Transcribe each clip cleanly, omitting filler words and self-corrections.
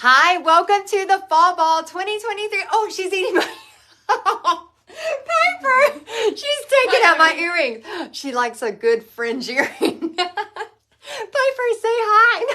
Hi, welcome to the Fall Ball 2023. Oh, she's eating my Piper. She's taking out my earrings. She likes a good fringe earring. Piper, say hi.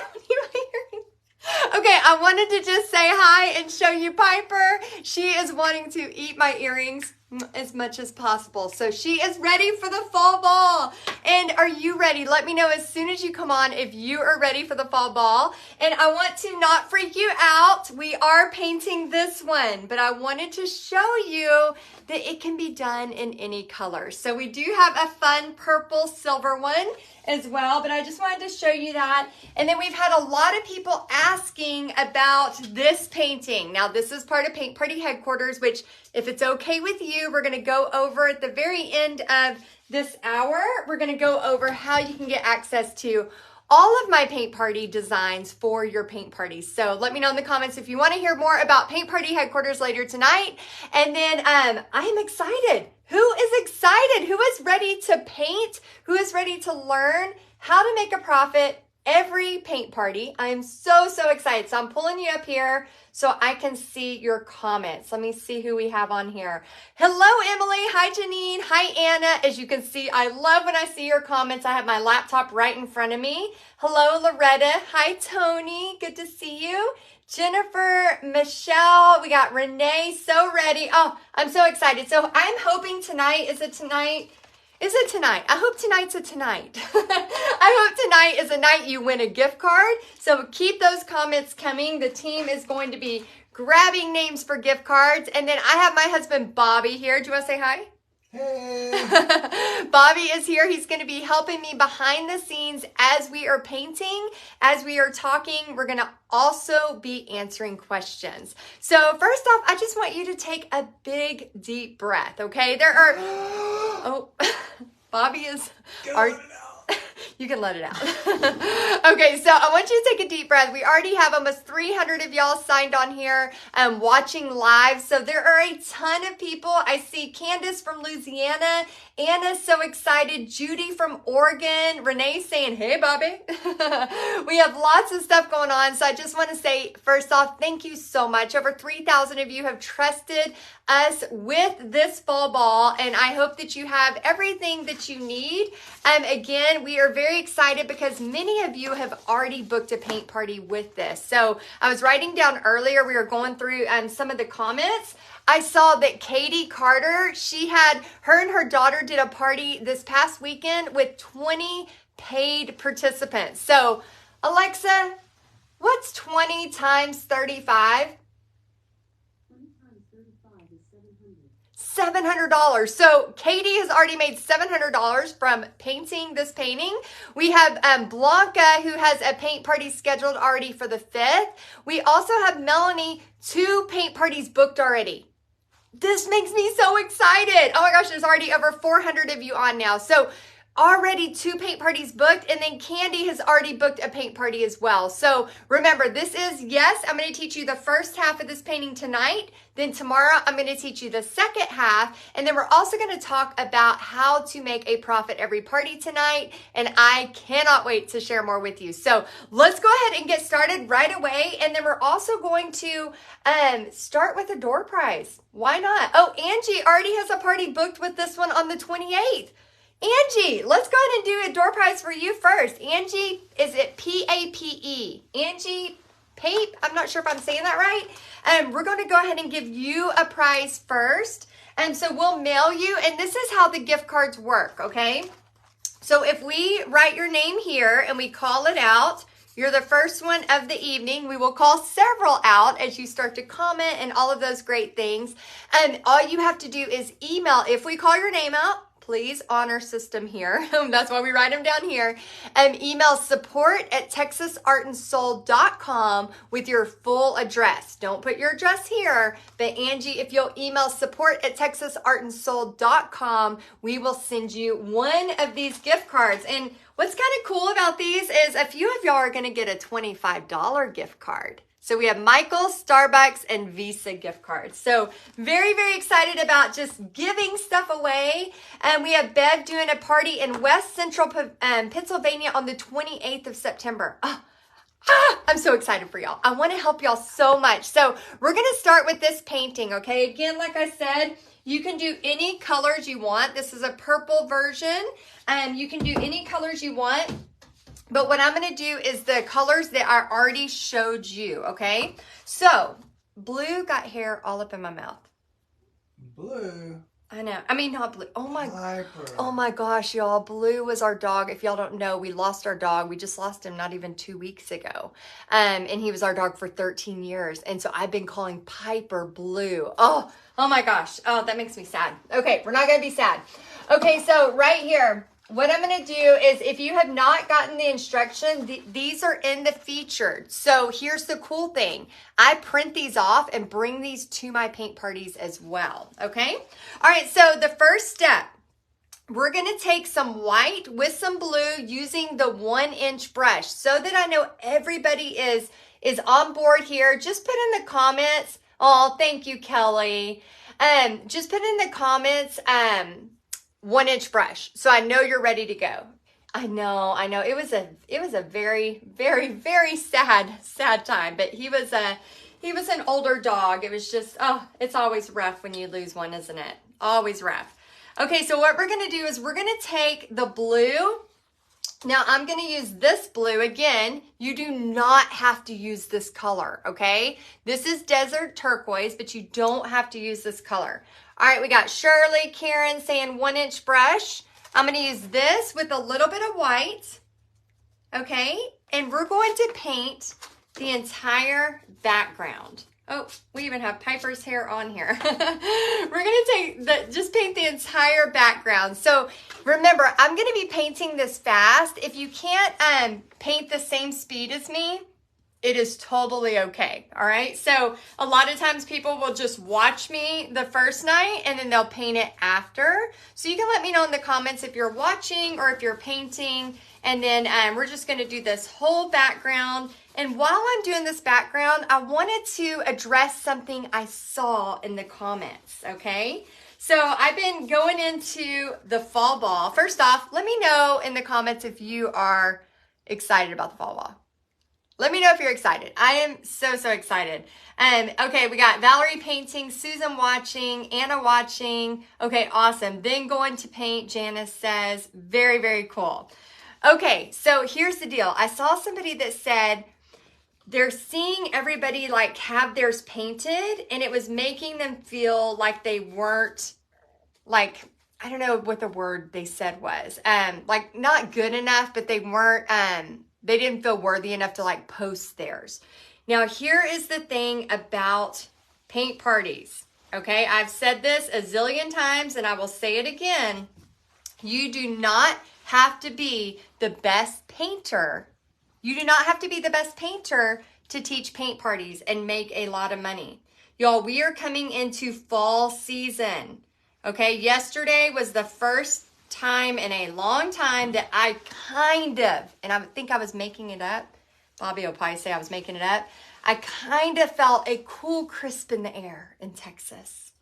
Okay, I wanted to just say hi and show you Piper. She is wanting to eat my earrings as much as possible. So she is ready for the fall ball. And are you ready? Let me know as soon as you come on if you are ready for the fall ball. And I want to not freak you out. We are painting this one, but I wanted to show you that it can be done in any color. So we do have a fun purple silver one as well, but I just wanted to show you that. And then we've had a lot of people asking about this painting. Now this is part of Paint Party Headquarters, which if it's okay with you, we're gonna go over at the very end of this hour. We're gonna go over how you can get access to all of my paint party designs for your paint parties. So let me know in the comments if you want to hear more about Paint Party Headquarters later tonight. And then I am excited. Who is excited? Who is ready to paint? Who is ready to learn how to make a profit every paint party? I am so excited. So I'm pulling you up here so I can see your comments. Let me see who we have on here. Hello, Emily. Hi, Janine. Hi, Anna. As you can see, I love when I see your comments. I have my laptop right in front of me. Hello, Loretta. Hi, Tony. Good to see you. Jennifer, Michelle, we got Renee, so ready. Oh, I'm so excited. So I'm hoping tonight, is it tonight? Is it tonight? I hope tonight's a tonight. I hope tonight is a night you win a gift card. So keep those comments coming. The team is going to be grabbing names for gift cards. And then I have my husband, Bobby, here. Do you want to say hi? Hey. Bobby is here. He's going to be helping me behind the scenes as we are painting, as we are talking. We're going to also be answering questions. So first off, I just want you to take a big, deep breath, okay? There are... Oh, Bobby is... You can let it out. Okay, so I want you to take a deep breath. We already have almost 300 of y'all signed on here watching live. So there are a ton of people. I see Candace from Louisiana. Anna's so excited. Judy from Oregon. Renee saying, hey, Bobby. We have lots of stuff going on. So I just want to say, first off, thank you so much. Over 3,000 of you have trusted us with this fall ball, and I hope that you have everything that you need. Again, we are very excited because many of you have already booked a paint party with this. So I was writing down earlier, we were going through some of the comments. I saw that Katie Carter, her and her daughter did a party this past weekend with 20 paid participants. So Alexa, what's 20 times 35? $700. So Katie has already made $700 from painting this painting. We have Blanca, who has a paint party scheduled already for the 5th. We also have Melanie, 2 paint parties booked already. This makes me so excited. Oh my gosh, there's already over 400 of you on now. So already 2 paint parties booked, and then Candy has already booked a paint party as well. So remember, this is, yes, I'm going to teach you the first half of this painting tonight. Then tomorrow, I'm going to teach you the second half. And then we're also going to talk about how to make a profit every party tonight. And I cannot wait to share more with you. So let's go ahead and get started right away. And then we're also going to start with a door prize. Why not? Oh, Angie already has a party booked with this one on the 28th. Angie, let's go ahead and do a door prize for you first. Angie, is it P-A-P-E? Angie Pape, I'm not sure if I'm saying that right. We're going to go ahead and give you a prize first. And so we'll mail you, and this is how the gift cards work, okay? So if we write your name here and we call it out, you're the first one of the evening. We will call several out as you start to comment and all of those great things. And all you have to do is email, if we call your name out, please honor system here. That's why we write them down here. Email support@texasartandsoul.com with your full address. Don't put your address here, but Angie, if you'll email support@texasartandsoul.com, we will send you one of these gift cards. And what's kind of cool about these is a few of y'all are going to get a $25 gift card. So we have Michael's, Starbucks, and Visa gift cards. So very, very excited about just giving stuff away. And we have Bev doing a party in West Central Pennsylvania on the 28th of September. Oh, I'm so excited for y'all. I want to help y'all so much. So we're going to start with this painting, okay? Again, like I said, you can do any colors you want. This is a purple version, and you can do any colors you want. But what I'm going to do is the colors that I already showed you, okay? So, blue got hair all up in my mouth. Blue? I know. I mean, not blue. Piper. Oh my gosh, y'all. Blue was our dog. If y'all don't know, we lost our dog. We just lost him not even 2 weeks ago. And he was our dog for 13 years. And so I've been calling Piper Blue. Oh my gosh. Oh, that makes me sad. Okay, we're not going to be sad. Okay, so right here, what I'm going to do is if you have not gotten the instruction, these are in the featured. So here's the cool thing. I print these off and bring these to my paint parties as well. Okay. All right. So the first step, we're going to take some white with some blue using the 1-inch brush so that I know everybody is on board here. Just put in the comments. Oh, thank you, Kelly. Just put in the comments, 1-inch brush. So I know you're ready to go. I know. It was a very, very, very sad time, but he was an older dog. It was just, it's always rough when you lose one, isn't it? Always rough. Okay. So what we're going to do is we're going to take the blue. Now I'm going to use this blue. Again, you do not have to use this color. Okay. This is desert turquoise, but you don't have to use this color. All right, we got Shirley, Karen saying 1-inch brush. I'm going to use this with a little bit of white, okay? And we're going to paint the entire background. Oh, we even have Piper's hair on here. We're going to just paint the entire background. So remember, I'm going to be painting this fast. If you can't paint the same speed as me, it is totally okay, all right? So a lot of times people will just watch me the first night and then they'll paint it after. So you can let me know in the comments if you're watching or if you're painting. And then we're just gonna do this whole background. And while I'm doing this background, I wanted to address something I saw in the comments, okay? So I've been going into the fall ball. First off, let me know in the comments if you are excited about the fall ball. Let me know if you're excited. I am so excited. Okay, we got Valerie painting, Susan watching, Anna watching. Okay, awesome. Then going to paint, Janice says, very, very cool. Okay, so here's the deal. I saw somebody that said they're seeing everybody like have theirs painted and it was making them feel like they weren't like, I don't know what the word they said was, like not good enough, but they weren't, they didn't feel worthy enough to like post theirs. Now, here is the thing about paint parties, okay? I've said this a zillion times and I will say it again. You do not have to be the best painter. You do not have to be the best painter to teach paint parties and make a lot of money. Y'all, we are coming into fall season, okay? Yesterday was the first time in a long time that I kind of, and I think I was making it up. Bobby will probably say I was making it up. I kind of felt a cool crisp in the air in Texas.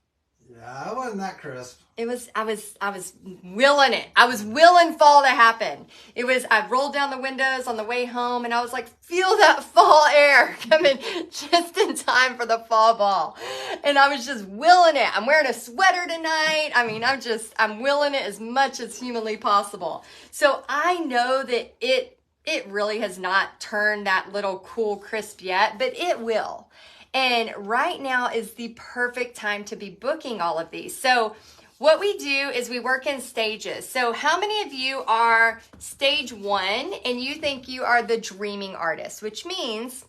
Yeah, it wasn't that crisp. I was willing it. I was willing fall to happen. I rolled down the windows on the way home and I was like, feel that fall air coming just in time for the fall ball. And I was just willing it. I'm wearing a sweater tonight. I mean, I'm willing it as much as humanly possible. So I know that it really has not turned that little cool crisp yet, but it will. And right now is the perfect time to be booking all of these. So what we do is we work in stages. So how many of you are stage 1 and you think you are the dreaming artist, which means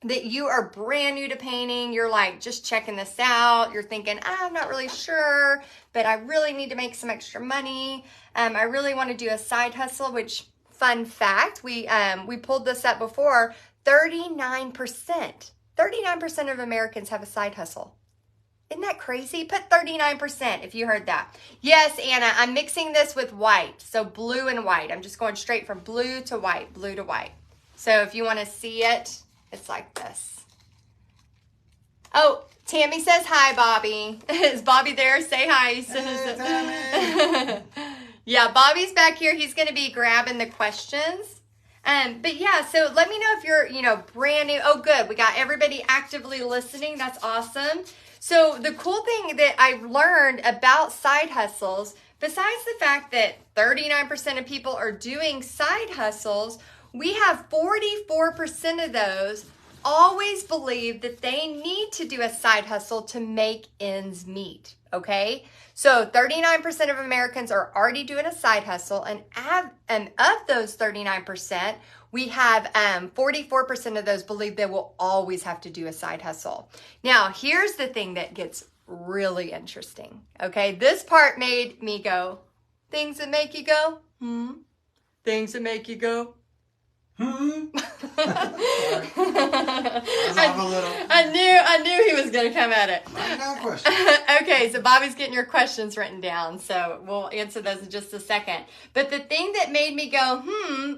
that you are brand new to painting. You're like just checking this out. You're thinking, I'm not really sure, but I really need to make some extra money. I really want to do a side hustle, which fun fact, we pulled this up before, 39% of Americans have a side hustle. Isn't that crazy? Put 39% if you heard that. Yes, Anna, I'm mixing this with white. So blue and white. I'm just going straight from blue to white, blue to white. So if you want to see it, it's like this. Oh, Tammy says hi, Bobby. Is Bobby there? Say hi. Hey, Tammy. Yeah, Bobby's back here. He's going to be grabbing the questions. But yeah, so let me know if you're, brand new. Oh, good. We got everybody actively listening. That's awesome. So the cool thing that I've learned about side hustles, besides the fact that 39% of people are doing side hustles, we have 44% of those always believe that they need to do a side hustle to make ends meet, okay? So 39% of Americans are already doing a side hustle, and of those 39%, we have 44% of those believe they will always have to do a side hustle. Now, here's the thing that gets really interesting, okay? This part made me go, things that make you go, things that make you go, I knew he was going to come at it. Okay, so Bobby's getting your questions written down, so we'll answer those in just a second. But the thing that made me go,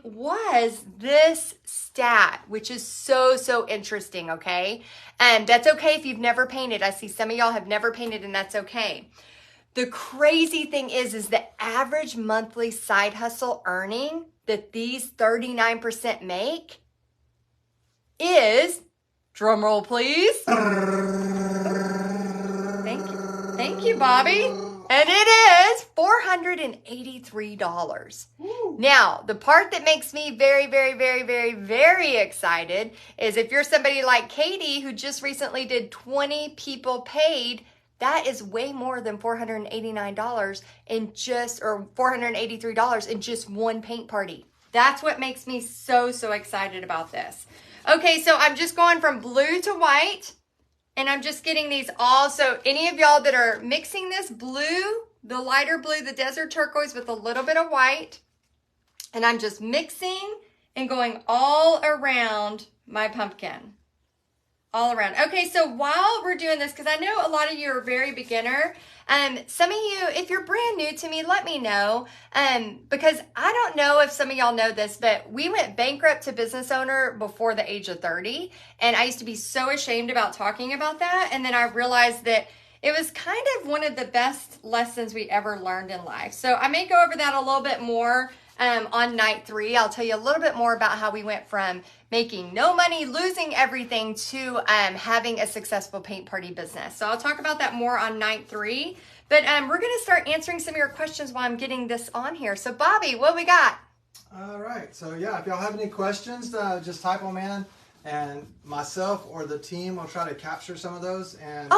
was this stat, which is so interesting, okay? And that's okay if you've never painted. I see some of y'all have never painted, and that's okay. The crazy thing is the average monthly side hustle earning that these 39% make is, drum roll please. Thank you, Bobby. And it is $483. Now, the part that makes me very excited is if you're somebody like Katie who just recently did 20 people paid, that is way more than $483 in just one paint party. That's what makes me so excited about this. Okay, so I'm just going from blue to white, and I'm just getting these all. So any of y'all that are mixing this blue, the lighter blue, the desert turquoise with a little bit of white, and I'm just mixing and going all around my pumpkin. All around. Okay, so while we're doing this, because I know a lot of you are very beginner, some of you, if you're brand new to me, let me know, because I don't know if some of y'all know this, but we went bankrupt to business owner before the age of 30, and I used to be so ashamed about talking about that, and then I realized that it was kind of one of the best lessons we ever learned in life. So I may go over that a little bit more on night 3. I'll tell you a little bit more about how we went from making no money, losing everything, to having a successful paint party business. So I'll talk about that more on night 3. But we're going to start answering some of your questions while I'm getting this on here. So Bobby, what we got? All right. So yeah, if y'all have any questions, just type them in, and myself or the team will try to capture some of those. And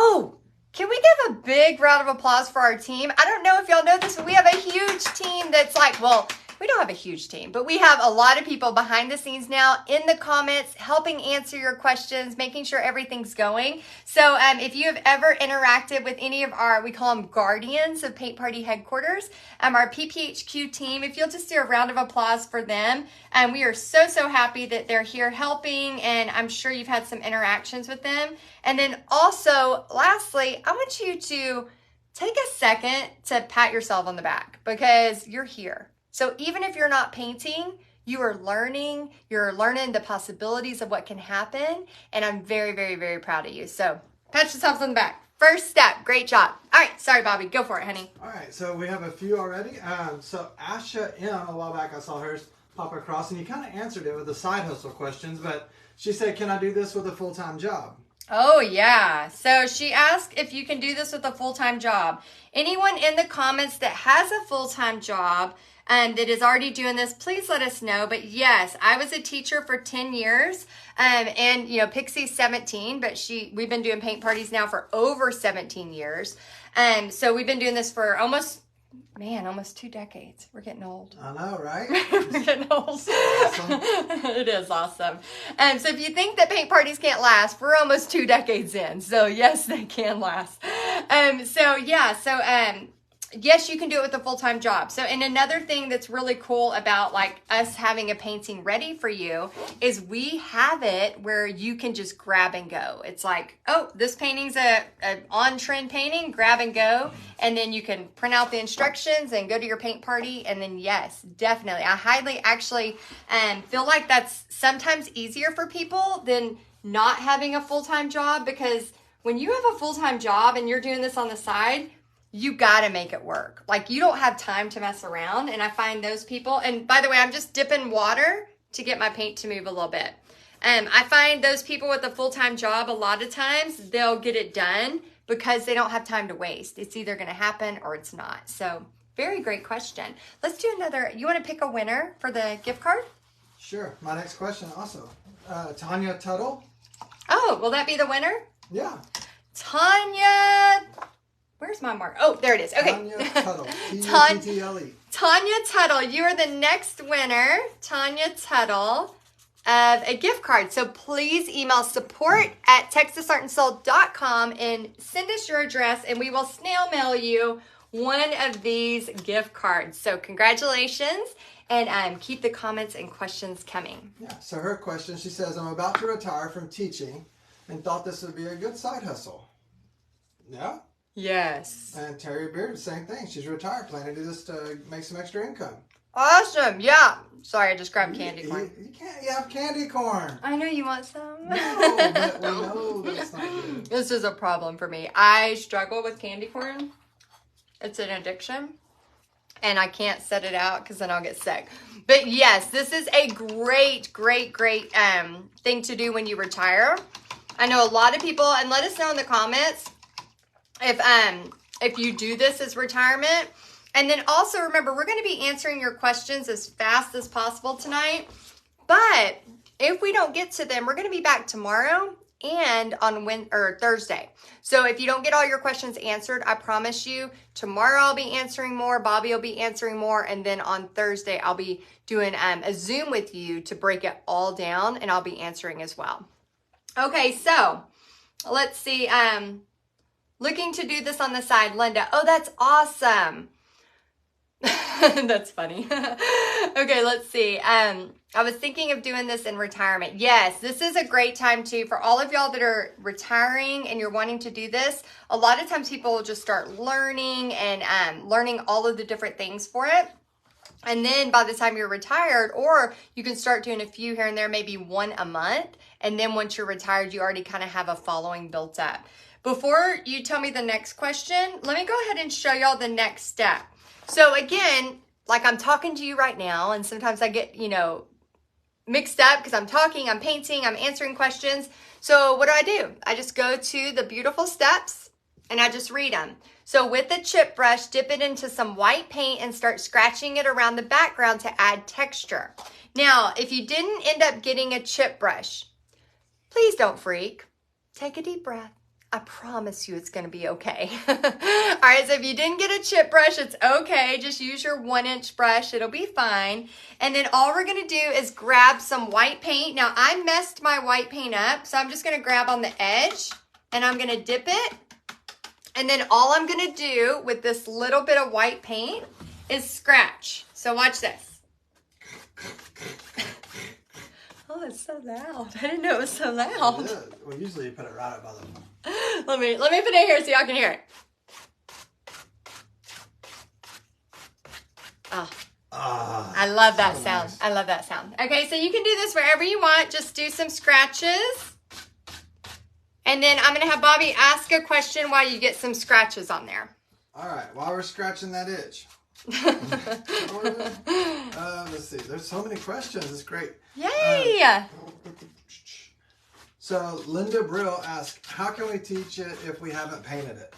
can we give a big round of applause for our team? I don't know if y'all know this, but we have a huge team that's like, well, we don't have a huge team, but we have a lot of people behind the scenes now in the comments helping answer your questions, making sure everything's going. So if you have ever interacted with any of our, we call them guardians of Paint Party Headquarters, our PPHQ team, if you'll just do a round of applause for them. We are so happy that they're here helping, and I'm sure you've had some interactions with them. And then also, lastly, I want you to take a second to pat yourself on the back because you're here. So even if you're not painting, you're learning the possibilities of what can happen. And I'm very proud of you. So pat yourselves on the back. First step, great job. All right, sorry, Bobby, go for it, honey. All right, so we have a few already. So Asha M, a while back I saw hers pop across, and you kind of answered it with the side hustle questions, but she said, can I do this with a full-time job? Oh, yeah. So she asked if you can do this with a full-time job. Anyone in the comments that has a full-time job that is already doing this, please let us know. But yes, I was a teacher for 10 years, and Pixie's 17, but we've been doing paint parties now for over 17 years. So we've been doing this for almost 2 decades. We're getting old. I know, right? We're getting old. Awesome. It is awesome. So if you think that paint parties can't last, we're almost 2 decades in. So yes, they can last. Yes, you can do it with a full-time job. So, and another thing that's really cool about like us having a painting ready for you is we have it where you can just grab and go. It's like, oh, this painting's a on-trend painting, grab and go. And then you can print out the instructions and go to your paint party. And then yes, definitely. I highly actually feel like that's sometimes easier for people than not having a full-time job, because when you have a full-time job and you're doing this on the side, you got to make it work. Like, you don't have time to mess around. And I find those people, and by the way, I'm just dipping water to get my paint to move a little bit. I find those people with a full-time job, a lot of times they'll get it done because they don't have time to waste. It's either going to happen or it's not. So very great question. Let's do another. You want to pick a winner for the gift card? Sure. My next question also. Tanya Tuttle. Oh, will that be the winner? Yeah. Tanya. Where's my mark? Oh, there it is. Okay. Tanya Tuttle. T-U-T-T-L-E. Tanya Tuttle, you are the next winner. Tanya Tuttle of a gift card. So please email support@texasartandsoul.com and send us your address and we will snail mail you one of these gift cards. So congratulations and keep the comments and questions coming. Yeah, so her question, she says, I'm about to retire from teaching and thought this would be a good side hustle. Yeah? Yes. And Terry Beard, same thing. She's retired, planning to do this to make some extra income. Awesome. Yeah. Sorry, I just grabbed candy corn. You can't have candy corn. I know you want some. No, but we know that's not good. This is a problem for me. I struggle with candy corn. It's an addiction. And I can't set it out because then I'll get sick. But yes, this is a great thing to do when you retire. I know a lot of people, and let us know in the comments if you do this as retirement. And then also remember, we're going to be answering your questions as fast as possible tonight. But if we don't get to them, we're going to be back tomorrow and on Thursday. So if you don't get all your questions answered, I promise you tomorrow I'll be answering more, Bobby will be answering more, and then on Thursday I'll be doing a Zoom with you to break it all down and I'll be answering as well. Okay, so let's see. Looking to do this on the side, Linda. Oh, that's awesome. That's funny. Okay, let's see. I was thinking of doing this in retirement. Yes, this is a great time too for all of y'all that are retiring and you're wanting to do this. A lot of times people will just start learning and learning all of the different things for it. And then by the time you're retired, or you can start doing a few here and there, maybe one a month. And then once you're retired, you already kind of have a following built up. Before you tell me the next question, let me go ahead and show y'all the next step. So again, like I'm talking to you right now, and sometimes I get, mixed up because I'm talking, I'm painting, I'm answering questions. So what do? I just go to the beautiful steps and I just read them. So with a chip brush, dip it into some white paint and start scratching it around the background to add texture. Now, if you didn't end up getting a chip brush, please don't freak. Take a deep breath. I promise you it's going to be okay. All right, so if you didn't get a chip brush, it's okay. Just use your 1-inch brush. It'll be fine. And then all we're going to do is grab some white paint. Now, I messed my white paint up, so I'm just going to grab on the edge, and I'm going to dip it. And then all I'm going to do with this little bit of white paint is scratch. So watch this. Oh, it's so loud. I didn't know it was so loud. It is. Well, usually you put it right up by the... Let me put it here so y'all can hear it. Oh, I love that sound. Nice. I love that sound. Okay, so you can do this wherever you want. Just do some scratches. And then I'm going to have Bobby ask a question while you get some scratches on there. All right, while we're scratching that itch. Let's see. There's so many questions. It's great. Yay! So Linda Brill asked, how can we teach it if we haven't painted it?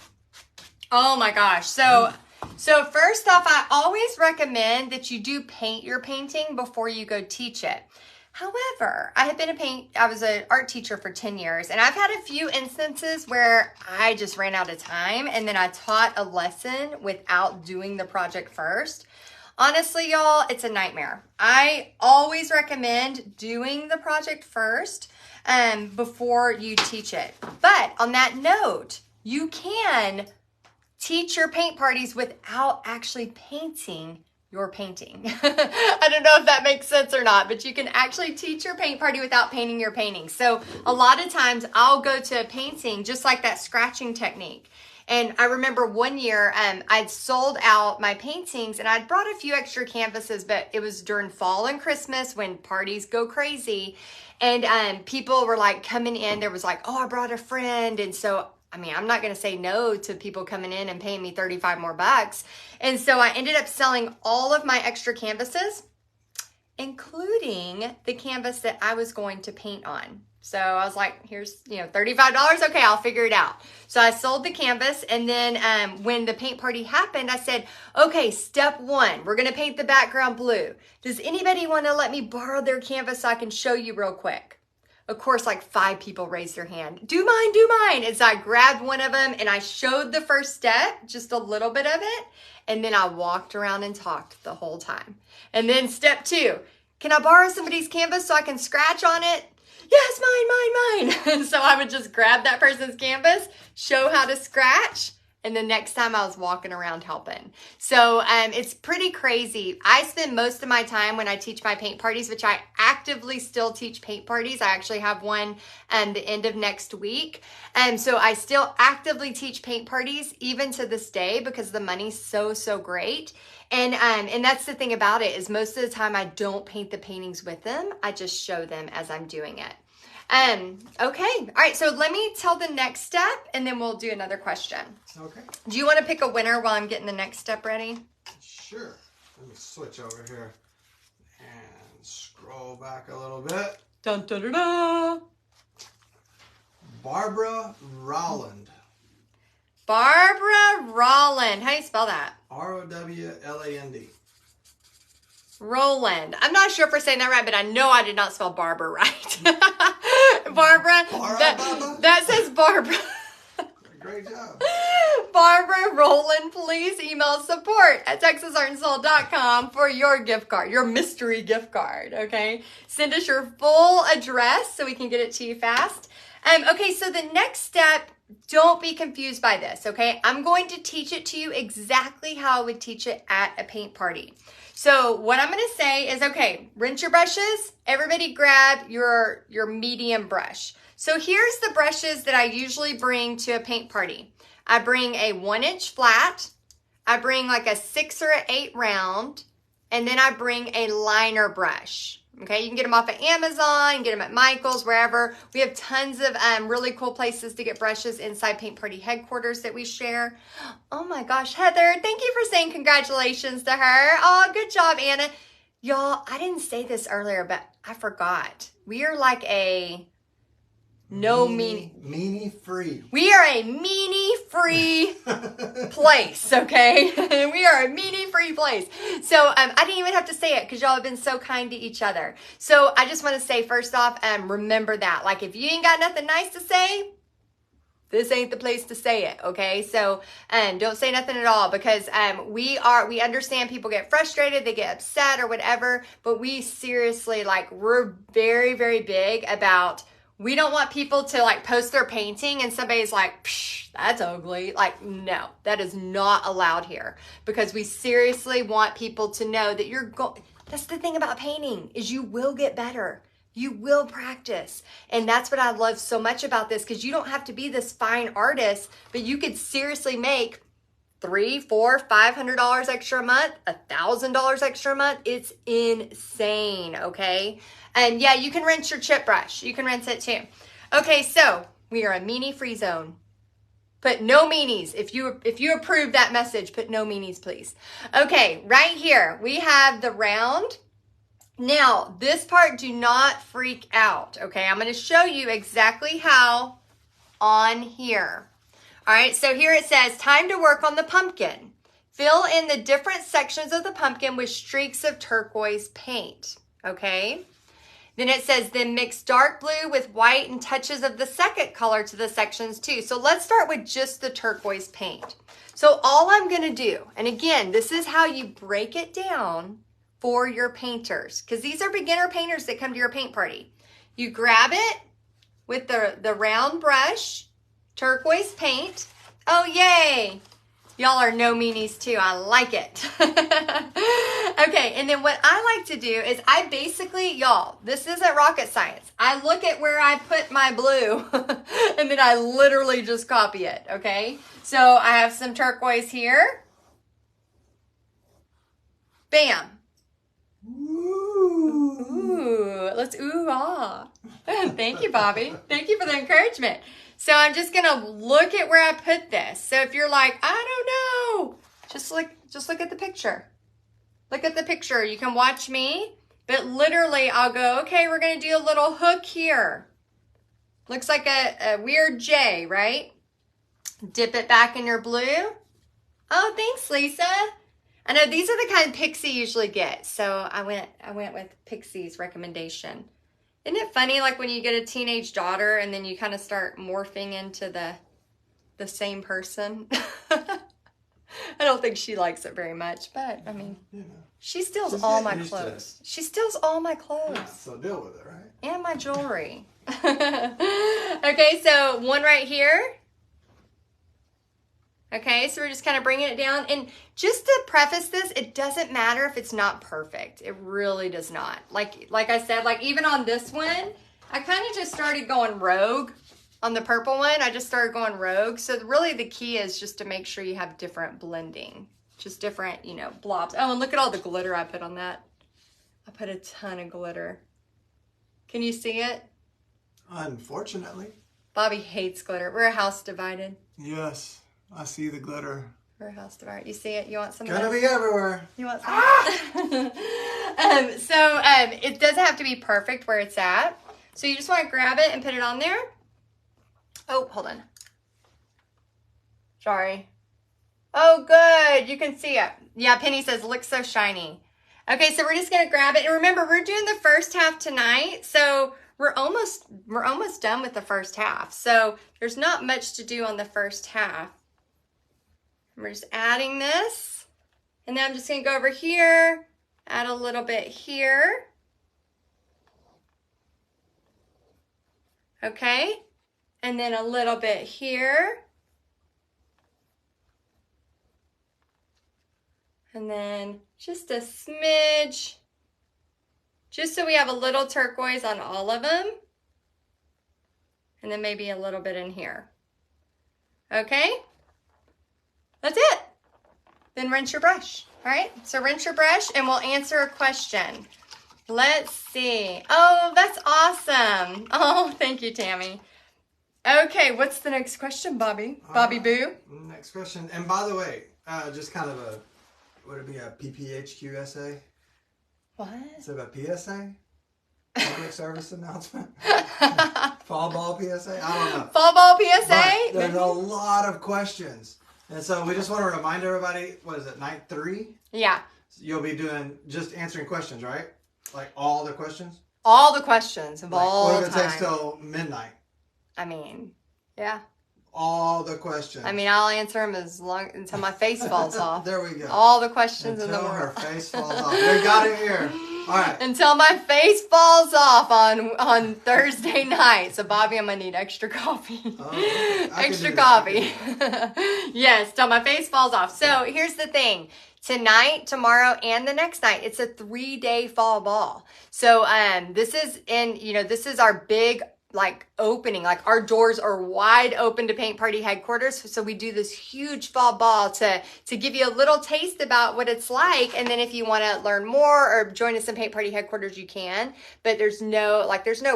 Oh my gosh. So first off, I always recommend that you do paint your painting before you go teach it. However, I was an art teacher for 10 years, and I've had a few instances where I just ran out of time, and then I taught a lesson without doing the project first. Honestly, y'all, it's a nightmare. I always recommend doing the project first before you teach it. But on that note, you can teach your paint parties without actually painting your painting. I don't know if that makes sense or not, but you can actually teach your paint party without painting your painting. So a lot of times I'll go to a painting just like that scratching technique. And I remember one year I'd sold out my paintings and I'd brought a few extra canvases, but it was during fall and Christmas when parties go crazy. And people were like coming in, there was like, oh, I brought a friend. And so I'm not going to say no to people coming in and paying me $35 more. And so I ended up selling all of my extra canvases. including the canvas that I was going to paint on. So I was like, here's, $35. Okay, I'll figure it out. So I sold the canvas. And then when the paint party happened, I said, okay, step one, we're going to paint the background blue. Does anybody want to let me borrow their canvas so I can show you real quick? Of course, like 5 people raised their hand. Do mine, do mine. And so I grabbed one of them and I showed the first step, just a little bit of it. And then I walked around and talked the whole time. And then step 2, can I borrow somebody's canvas so I can scratch on it? Yes, mine. And so I would just grab that person's canvas, show how to scratch, and the next time I was walking around helping. So it's pretty crazy. I spend most of my time when I teach my paint parties, which I actively still teach paint parties. I actually have one the end of next week. So I still actively teach paint parties even to this day because the money's so great. And that's the thing about it is most of the time I don't paint the paintings with them. I just show them as I'm doing it. Okay. All right. So let me tell the next step and then we'll do another question. Okay. Do you want to pick a winner while I'm getting the next step ready? Sure. Let me switch over here and scroll back a little bit. Dun, dun, dun, dun. Barbara Rowland. Barbara Rowland. How do you spell that? Rowland. Roland. I'm not sure if we're saying that right, but I know I did not spell Barbara right. Barbara. That says Barbara. Great job. Barbara Rowland, please email support@texasartandsoul.com for your gift card, your mystery gift card, okay? Send us your full address so we can get it to you fast. Okay, so the next step, don't be confused by this, okay? I'm going to teach it to you exactly how I would teach it at a paint party. So what I'm going to say is, okay, rinse your brushes. Everybody grab your medium brush. So here's the brushes that I usually bring to a paint party. I bring a 1-inch flat. I bring like a 6 or an 8 round. And then I bring a liner brush. Okay, you can get them off of Amazon, you can get them at Michael's, wherever. We have tons of really cool places to get brushes inside Paint Party headquarters that we share. Oh my gosh, Heather, thank you for saying congratulations to her. Oh, good job, Anna. Y'all, I didn't say this earlier, but I forgot. We are like a meanie free. We are a meanie free place, okay? We are a meanie free place. So I didn't even have to say it because y'all have been so kind to each other. So I just want to say first off, remember that. Like if you ain't got nothing nice to say, this ain't the place to say it, okay? So don't say nothing at all because we understand people get frustrated, they get upset or whatever, but we seriously, we're very, very big about we don't want people to post their painting and somebody's like, psh, that's ugly. No, that is not allowed here because we seriously want people to know that that's the thing about painting is you will get better. You will practice. And that's what I love so much about this because you don't have to be this fine artist, but you could seriously make $300, $400, $500 extra a month, $1,000 extra a month. It's insane, okay? And yeah, you can rinse your chip brush. You can rinse it too. Okay, so we are a meanie free zone. Put no meanies. If you approve that message, put no meanies, please. Okay, right here, we have the round. Now, this part, do not freak out, okay? I'm going to show you exactly how on here. All right, so here it says, time to work on the pumpkin. Fill in the different sections of the pumpkin with streaks of turquoise paint, okay? Then it says, then mix dark blue with white and touches of the second color to the sections too. So let's start with just the turquoise paint. So all I'm going to do, and again, this is how you break it down for your painters, because these are beginner painters that come to your paint party. You grab it with the round brush, turquoise paint. Oh, yay. Y'all are no meanies too. I like it. Okay, and then what I like to do is I basically, y'all, this isn't rocket science. I look at where I put my blue and then I literally just copy it, okay? So I have some turquoise here. Bam. Ooh, let's ooh-ah. Thank you, Bobby. Thank you for the encouragement. So I'm just going to look at where I put this. So if you're like, I don't know, just look at the picture. Look at the picture. You can watch me, But literally, I'll go, okay, we're going to do a little hook here. Looks like a weird J, right? Dip it back in your blue. Oh, thanks, Lisa. I know these are the kind Pixie usually gets, so I went with Pixie's recommendation. Isn't it funny, like when you get a teenage daughter and then you kind of start morphing into the same person? I don't think she likes it very much, but I mean, she steals all my clothes. She steals all my clothes. Yeah, so deal with it, right? And my jewelry. Okay, so one right here. Okay, so we're just kind of bringing it down. And just to preface this, it doesn't matter if it's not perfect. It really does not. Like I said, like even on this one, I kind of just started going rogue. On the purple one, I just started going rogue. So really the key is just to make sure you have different blending. Just different, you know, blobs. Oh, and look at all the glitter I put on that. I put a ton of glitter. Can you see it? Unfortunately. Bobby hates glitter. We're a house divided. Yes, I see the glitter. We're a house divided. You see it? You want some Gonna of be everywhere. You want some? It doesn't have to be perfect where it's at. So you just want to grab it and put it on there. Oh, hold on. Sorry. Oh, good. You can see it. Yeah, Penny says, looks so shiny. Okay, so we're just going to grab it. And remember, we're doing the first half tonight. So we're almost done with the first half. So there's not much to do on the first half. We're just adding this. And then I'm just going to go over here, add a little bit here. Okay. And then a little bit here. And then just a smidge. Just so we have a little turquoise on all of them. And then maybe a little bit in here. Okay? That's it. Then rinse your brush. All right? So rinse your brush and we'll answer a question. Let's see. Oh, that's awesome. Oh, thank you, Tammy. Okay, what's the next question, Bobby? Bobby Boo? Next question. And by the way, just kind of would it be a PPHQ essay? What? Is it a PSA? Public service announcement? Fall ball PSA? I don't know. Fall ball PSA? But there's a lot of questions. And so we just want to remind everybody, what is it, night 3? Yeah. So you'll be doing just answering questions, right? Like all the questions? All the questions of all time. What if it takes till midnight? I mean, yeah. All the questions. I mean, I'll answer them until my face falls off. There we go. All the questions until in the world. Her face falls off. We got it here. All right. Until my face falls off on Thursday night. So, Bobby, I'm going to need extra coffee. Extra coffee. Yes, till my face falls off. So, here's the thing. Tonight, tomorrow, and the next night, it's a 3-day fall ball. So, this is our big opening, like our doors are wide open to Paint Party headquarters. So we do this huge fall ball to give you a little taste about what it's like. And then if you want to learn more or join us in Paint Party headquarters, you can, but there's no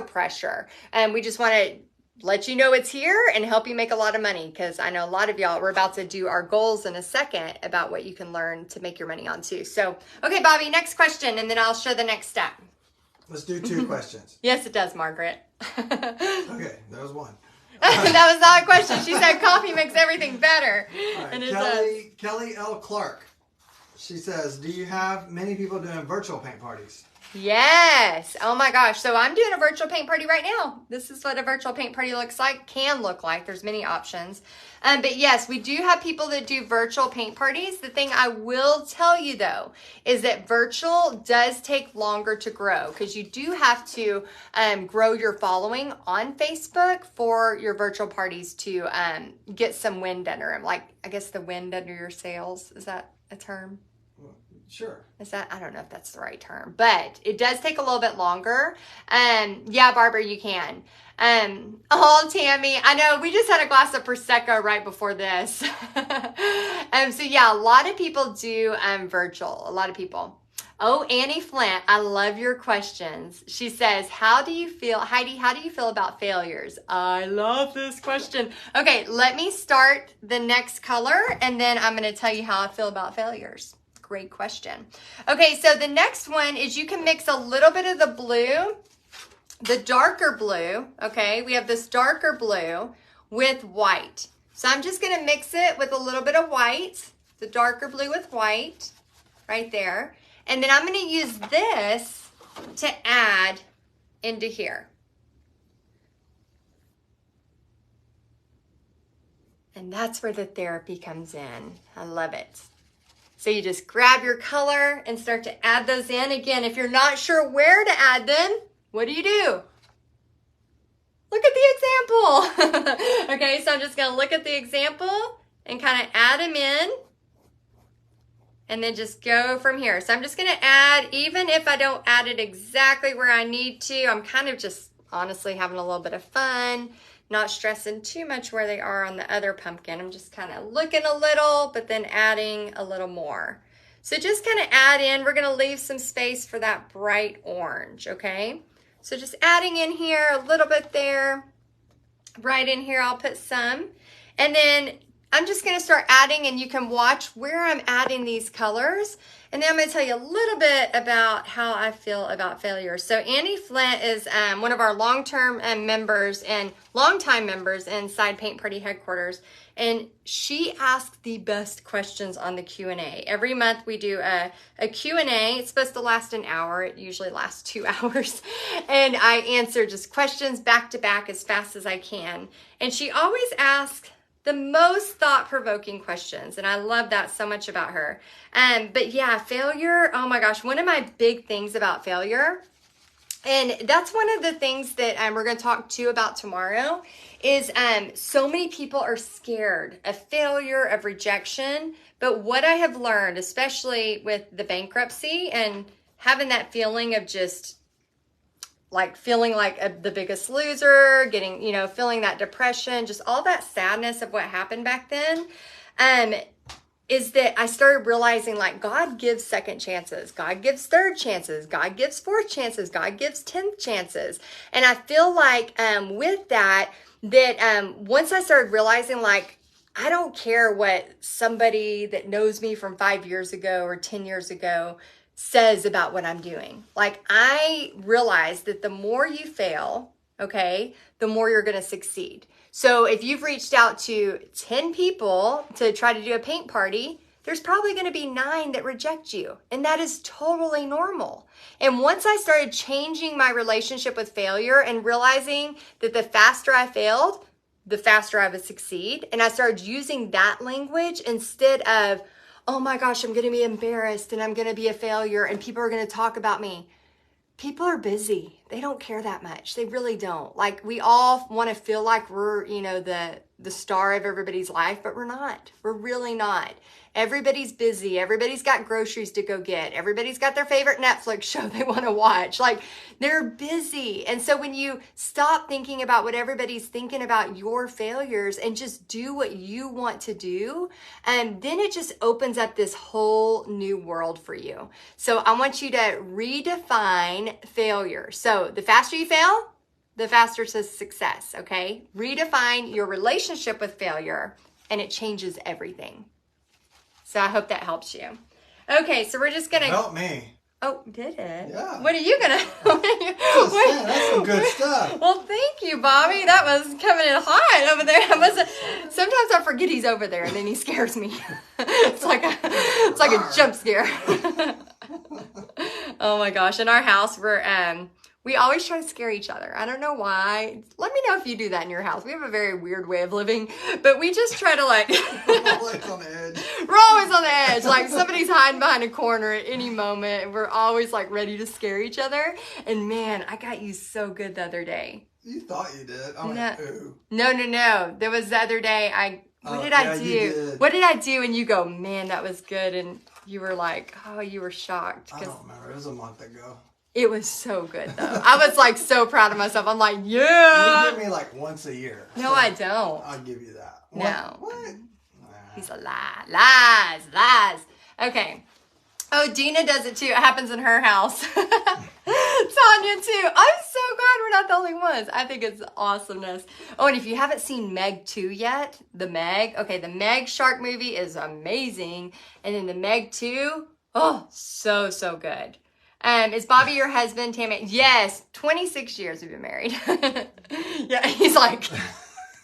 pressure. And we just want to let you know it's here and help you make a lot of money. Cause I know a lot of y'all, we're about to do our goals in a second about what you can learn to make your money on too. So, okay, Bobby, next question. And then I'll show the next step. Let's do 2 questions. Yes, it does, Margaret. Okay, that was one. That was not a question. She said coffee makes everything better. Right. And it does. Kelly L. Clark. She says, do you have many people doing virtual paint parties? Yes. Oh my gosh. So I'm doing a virtual paint party right now. This is what a virtual paint party looks like, can look like. There's many options. But yes, we do have people that do virtual paint parties. The thing I will tell you though, is that virtual does take longer to grow because you do have to grow your following on Facebook for your virtual parties to get some wind under them. Like, I guess the wind under your sails. Is that a term? Sure. Is that, I don't know if that's the right term, but it does take a little bit longer. Yeah, Barbara, you can. Oh, Tammy, I know we just had a glass of Prosecco right before this. So yeah, a lot of people do virtual, a lot of people. Oh, Annie Flint, I love your questions. She says, how do you feel, Heidi, how do you feel about failures? I love this question. Okay, let me start the next color and then I'm going to tell you how I feel about failures. great question. Okay, so the next one is you can mix a little bit of the blue, the darker blue, okay? We have this darker blue with white. So I'm just gonna mix it with a little bit of white, the darker blue with white, right there. And then I'm gonna use this to add into here. And that's where the therapy comes in. I love it. So you just grab your color and start to add those in. Again, if you're not sure where to add them, what do? Look at the example. Okay, so I'm just gonna look at the example and kind of add them in and then just go from here. So I'm just gonna add, even if I don't add it exactly where I need to, I'm kind of just honestly having a little bit of fun, not stressing too much where they are on the other pumpkin. I'm just kind of looking a little, but then adding a little more. So just kind of add in, we're gonna leave some space for that bright orange, okay? So just adding in here, a little bit there, right in here, I'll put some. And then I'm just gonna start adding, and you can watch where I'm adding these colors. And then I'm gonna tell you a little bit about how I feel about failure. So Annie Flint is one of our long-term members and longtime members inside Paint Party headquarters. And she asks the best questions on the Q&A. Every month we do a Q&A. It's supposed to last an hour. It usually lasts 2 hours. And I answer just questions back to back as fast as I can. And she always asks the most thought-provoking questions. And I love that so much about her. But yeah, failure, oh my gosh, one of my big things about failure, and that's one of the things that we're going to talk to you about tomorrow, is so many people are scared of failure, of rejection. But what I have learned, especially with the bankruptcy and having that feeling of just like feeling like the biggest loser, getting, feeling that depression, just all that sadness of what happened back then, is that I started realizing like God gives second chances, God gives third chances, God gives fourth chances, God gives 10th chances. And I feel like with that once I started realizing like, I don't care what somebody that knows me from 5 years ago or 10 years ago says about what I'm doing. Like I realized that the more you fail, okay, the more you're going to succeed. So if you've reached out to 10 people to try to do a paint party, there's probably going to be 9 that reject you. And that is totally normal. And once I started changing my relationship with failure and realizing that the faster I failed, the faster I would succeed. And I started using that language instead of, oh my gosh, I'm going to be embarrassed and I'm going to be a failure and people are going to talk about me. People are busy. They don't care that much. They really don't. Like we all want to feel like we're, the star of everybody's life, but we're not. We're really not. Everybody's busy. Everybody's got groceries to go get. Everybody's got their favorite Netflix show they want to watch. Like they're busy. And so when you stop thinking about what everybody's thinking about your failures and just do what you want to do, then it just opens up this whole new world for you. So I want you to redefine failure. So the faster you fail, the faster to success, okay? Redefine your relationship with failure and it changes everything. So I hope that helps you. Okay, so we're just gonna help me. Oh, did it? Yeah. What are you gonna? That's some good stuff. Well, thank you, Bobby. That was coming in hot over there. Sometimes I forget he's over there, and then he scares me. It's like a jump scare. Oh my gosh! In our house, we always try to scare each other. I don't know why. Let me know if you do that in your house. We have a very weird way of living, but we just try to like... We're always on the edge. We're always on the edge. Like somebody's hiding behind a corner at any moment, and we're always like ready to scare each other. And man, I got you so good the other day. You thought you did. I went, ooh. No. There was the other day, what did I do? What did I do? And you go, man, that was good. And you were like, oh, you were shocked. I don't remember. It was a month ago. It was so good, though. I was, like, so proud of myself. I'm like, yeah. You give me, like, once a year. No, I don't. I'll give you that. No. What? He's a lie. Lies. Okay. Oh, Dina does it, too. It happens in her house. Tanya, too. I'm so glad we're not the only ones. I think it's awesomeness. Oh, and if you haven't seen Meg 2 yet, the Meg Shark movie is amazing. And then the Meg 2, Oh, so, so good. Is Bobby your husband, Tammy? Yes, 26 years we've been married. Yeah, he's like,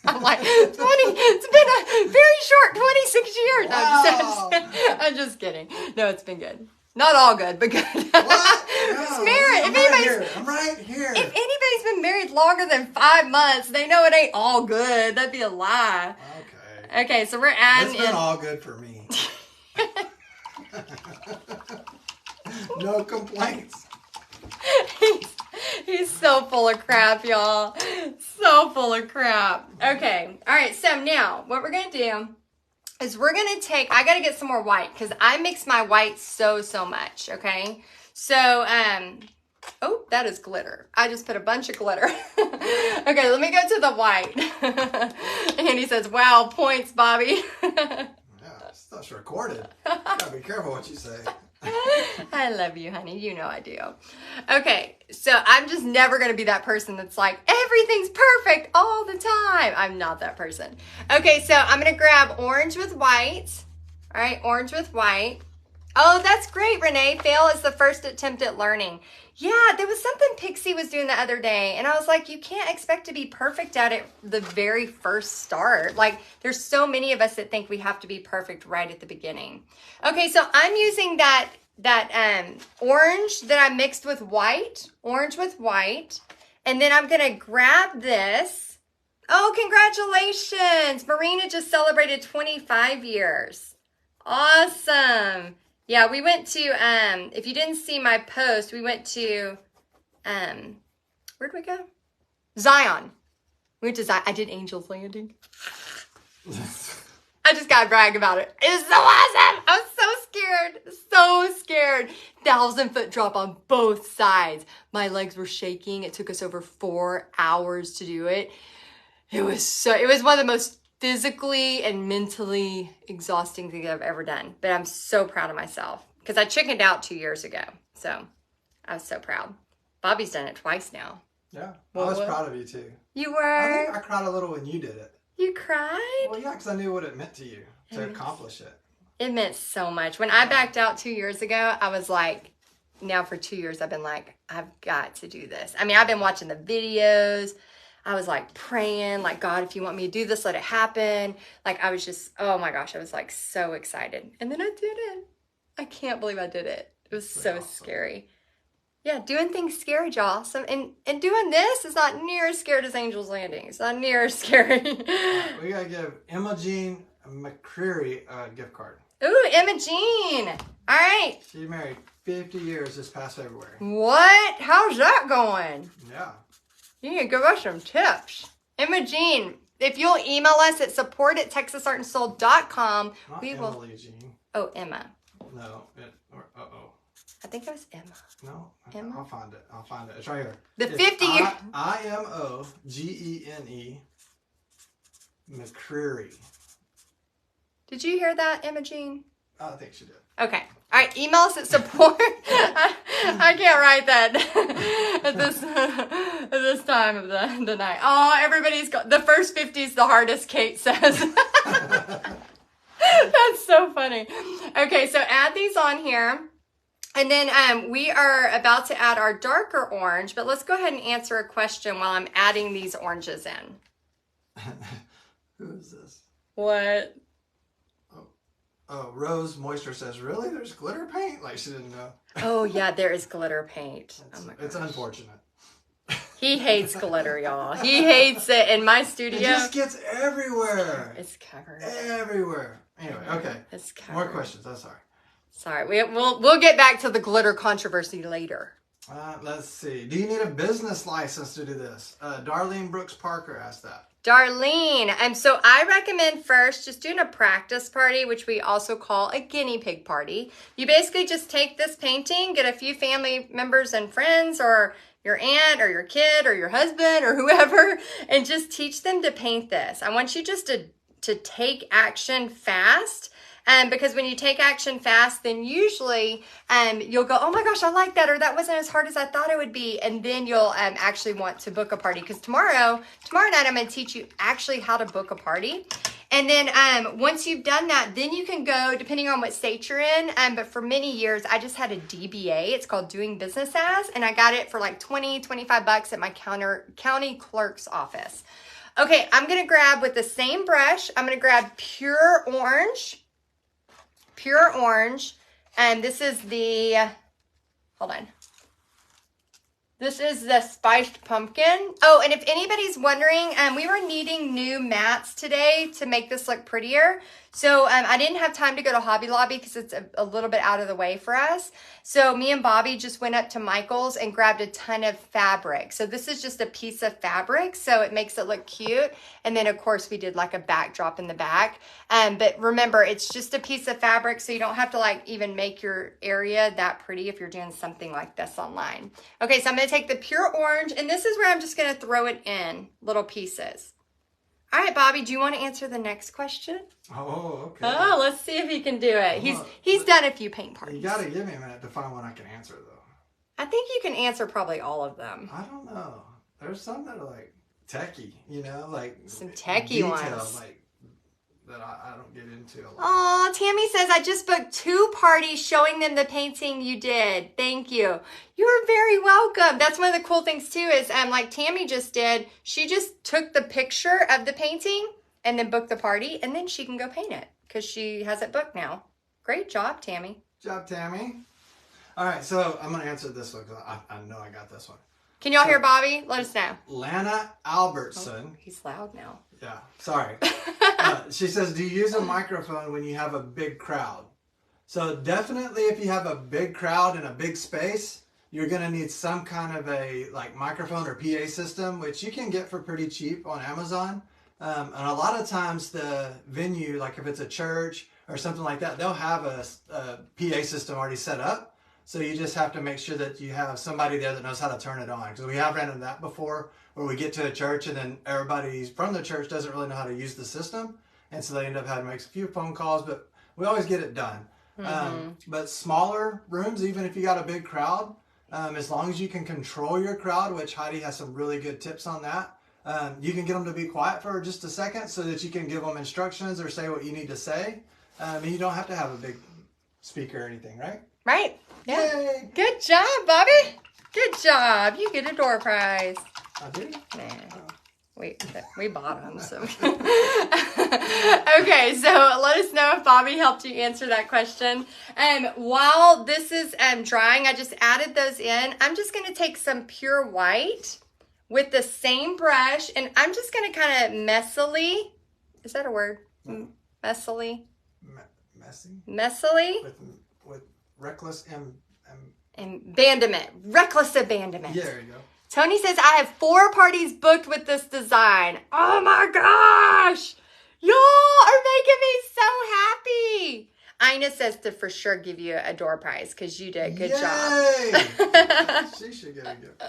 I'm like, it's been a very short 26 years. Wow. No, I'm just kidding. No, it's been good. Not all good, but good. What? It's No, married. I'm right here. If anybody's been married longer than 5 months, they know it ain't all good. That'd be a lie. Okay. Okay, so we're adding It's been all good for me. No complaints. He's so full of crap, y'all. So full of crap. Okay. All right. So now what we're going to do is we're going to take, I got to get some more white because I mix my white so much. Okay. So, oh, that is glitter. I just put a bunch of glitter. Okay. Let me go to the white. And he says, wow, points, Bobby. Yeah, stuff's recorded. Gotta be careful what you say. I love you, honey. You know I do. Okay, so I'm just never going to be that person that's like, everything's perfect all the time. I'm not that person. Okay, so I'm going to grab orange with white. All right, orange with white. Oh, that's great, Renee. Fail is the first attempt at learning. Yeah, there was something Pixie was doing the other day, and I was like, you can't expect to be perfect at it the very first start. Like, there's so many of us that think we have to be perfect right at the beginning. Okay, so I'm using that orange that I mixed with white, orange with white, and then I'm going to grab this. Oh, congratulations. Marina just celebrated 25 years. Awesome. Yeah, we went to, if you didn't see my post, we went to, where'd we go? Zion. We went to Zion. I did Angel's Landing. I just got to brag about it. It was so awesome. I was so scared. So scared. 1,000-foot drop on both sides. My legs were shaking. It took us over 4 hours to do it. It was one of the most physically and mentally exhausting things I've ever done. But I'm so proud of myself because I chickened out 2 years ago. So I was so proud. Bobby's done it twice now. Yeah, I was proud of you too. You were? I think I cried a little when you did it. You cried? Well, yeah, because I knew what it meant to you to accomplish it. It meant so much. When I backed out 2 years ago, I was like, now for 2 years, I've been like, I've got to do this. I mean, I've been watching the videos. I was like praying, like, God, if you want me to do this, let it happen. Like, I was just, oh my gosh, I was like so excited. And then I did it. I can't believe I did it. It was so awesome. Scary. Yeah, doing things scary, y'all. And doing this is not near as scared as Angel's Landing. It's not near as scary. We got to give Emma Jean McCreary a gift card. Ooh, Emma Jean. All right. She married 50 years this past February. What? How's that going? Yeah. You need to give us some tips. Emma Jean, if you'll email us at support@texasartandsoul.com, we will. Emily Jean. Oh, Emma. No. I think it was Emma. No. Emma? I'll find it. It's right here. The 50 year. IMOGENE McCreary. Did you hear that, Emma Jean? I think she did. Okay. All right. Email us at support. I can't write that at this time of the night. Oh, everybody's got the first 50 is the hardest, Kate says. That's so funny. Okay, so add these on here. And then we are about to add our darker orange, but let's go ahead and answer a question while I'm adding these oranges in. Who is this? What? Oh, Rose Moisture says, really? There's glitter paint? Like she didn't know. Oh, yeah, there is glitter paint. Oh my gosh. It's unfortunate. He hates glitter, y'all. He hates it in my studio. It just gets everywhere. It's covered. Everywhere. Anyway, okay. It's covered. More questions. I'm sorry. Sorry. We'll get back to the glitter controversy later. Let's see. Do you need a business license to do this? Darlene Brooks Parker asked that. Darlene, so I recommend first just doing a practice party, which we also call a guinea pig party. You basically just take this painting, get a few family members and friends or your aunt or your kid or your husband or whoever, and just teach them to paint this. I want you just to take action fast. Because when you take action fast, then usually you'll go, oh my gosh, I like that, or that wasn't as hard as I thought it would be. And then you'll actually want to book a party. Because tomorrow night, I'm going to teach you actually how to book a party. And then once you've done that, then you can go, depending on what state you're in. But for many years, I just had a DBA. It's called Doing Business As. And I got it for like $25 at my county clerk's office. Okay, I'm going to grab with the same brush. I'm going to grab pure orange. Pure orange. And this is the, hold on. This is the spiced pumpkin. Oh, and if anybody's wondering, we were needing new mats today to make this look prettier. So I didn't have time to go to Hobby Lobby because it's a little bit out of the way for us. So me and Bobby just went up to Michael's and grabbed a ton of fabric. So this is just a piece of fabric, so it makes it look cute. And then of course we did like a backdrop in the back. But remember, it's just a piece of fabric, so you don't have to like even make your area that pretty if you're doing something like this online. Okay, so I'm gonna take the pure orange, and this is where I'm just gonna throw it in little pieces. All right, Bobby, do you want to answer the next question? Oh, okay. Oh, let's see if he can do it. He's done a few paint parties. You got to give me a minute to find one I can answer, though. I think you can answer probably all of them. I don't know. There's some that are like techie, you know, like some techie detail, ones. Like that I don't get into a lot. Oh, Tammy says, I just booked 2 parties showing them the painting you did. Thank you. You're very welcome. That's one of the cool things too is like Tammy just did. She just took the picture of the painting and then booked the party, and then she can go paint it because she has it booked now. Great job, Tammy. Good job, Tammy. All right, so I'm going to answer this one because I know I got this one. Can y'all hear Bobby? Let us know. Lana Albertson. Oh, he's loud now. Yeah, sorry. She says, do you use a microphone when you have a big crowd? So definitely if you have a big crowd in a big space, you're going to need some kind of a like microphone or PA system, which you can get for pretty cheap on Amazon. And a lot of times the venue, like if it's a church or something like that, they'll have a PA system already set up. So you just have to make sure that you have somebody there that knows how to turn it on. Because we have ran into that before, where we get to a church and then everybody from the church doesn't really know how to use the system. And so they end up having to make a few phone calls, but we always get it done. But smaller rooms, even if you got a big crowd, as long as you can control your crowd, which Heidi has some really good tips on that, you can get them to be quiet for just a second so that you can give them instructions or say what you need to say. And you don't have to have a big speaker or anything, right? Right. Yeah. Yay. Good job, Bobby. Good job. You get a door prize. I did? Nah. We bought them, so. Okay, so let us know if Bobby helped you answer that question. While this is drying, I just added those in. I'm just going to take some pure white with the same brush, and I'm just going to kind of messily, is that a word? Messily? Messy? Messily? With reckless abandonment. Reckless abandonment. Yeah, there you go. Tony says, I have 4 parties booked with this design. Oh my gosh. Y'all are making me so happy. Ina says to for sure give you a door prize because you did a good job. She should get a gift.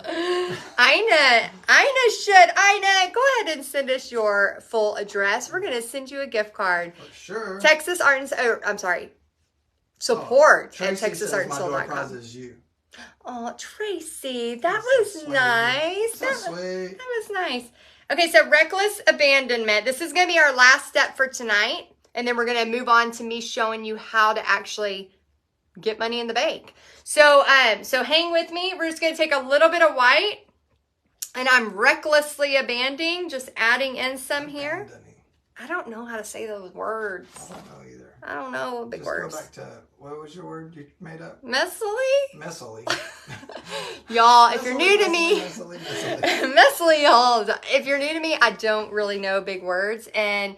Ina should. Ina, go ahead and send us your full address. We're going to send you a gift card. For sure. Texas Art and, I'm sorry. Support at Tracy says my door prize TexasArtandSoul.com. is you. Oh, Tracy, that was nice. That was nice. Okay, so reckless abandonment. This is going to be our last step for tonight. And then we're going to move on to me showing you how to actually get money in the bank. So hang with me. We're just going to take a little bit of white. And I'm recklessly abandoning, just adding in some here. I don't know how to say those words. I don't know either. I don't know big words. Go back to, what was your word you made up? Messily? Messily. Y'all, if you're new to me, messily. y'all. If you're new to me, I don't really know big words. And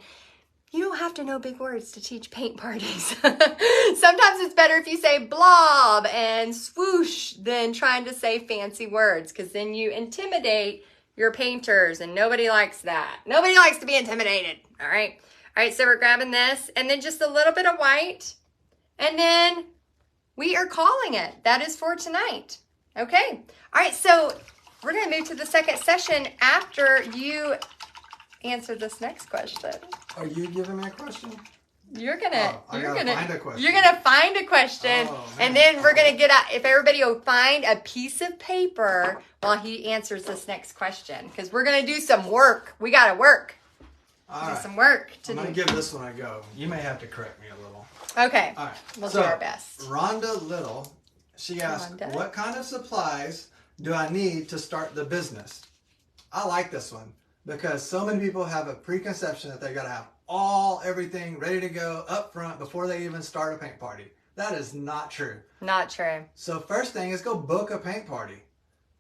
you don't have to know big words to teach paint parties. Sometimes it's better if you say blob and swoosh than trying to say fancy words, because then you intimidate your painters, and nobody likes that. Nobody likes to be intimidated, all right? All right, so we're grabbing this, and then just a little bit of white, and then we are calling it. That is for tonight, okay? All right, so we're going to move to the second session after you answer this next question. Are you giving me a question? You're gonna find a question. You're gonna find a question, and then we're gonna get out. If everybody will find a piece of paper while he answers this next question, because we're gonna do some work. We gotta work. All do right. some work to I'm do. going to give this one a go. You may have to correct me a little. Okay. All right. We'll do our best. Rhonda Little, she asked, Rhonda. what kind of supplies do I need to start the business? I like this one because so many people have a preconception that they got to have everything ready to go up front before they even start a paint party. That is not true. Not true. So first thing is go book a paint party.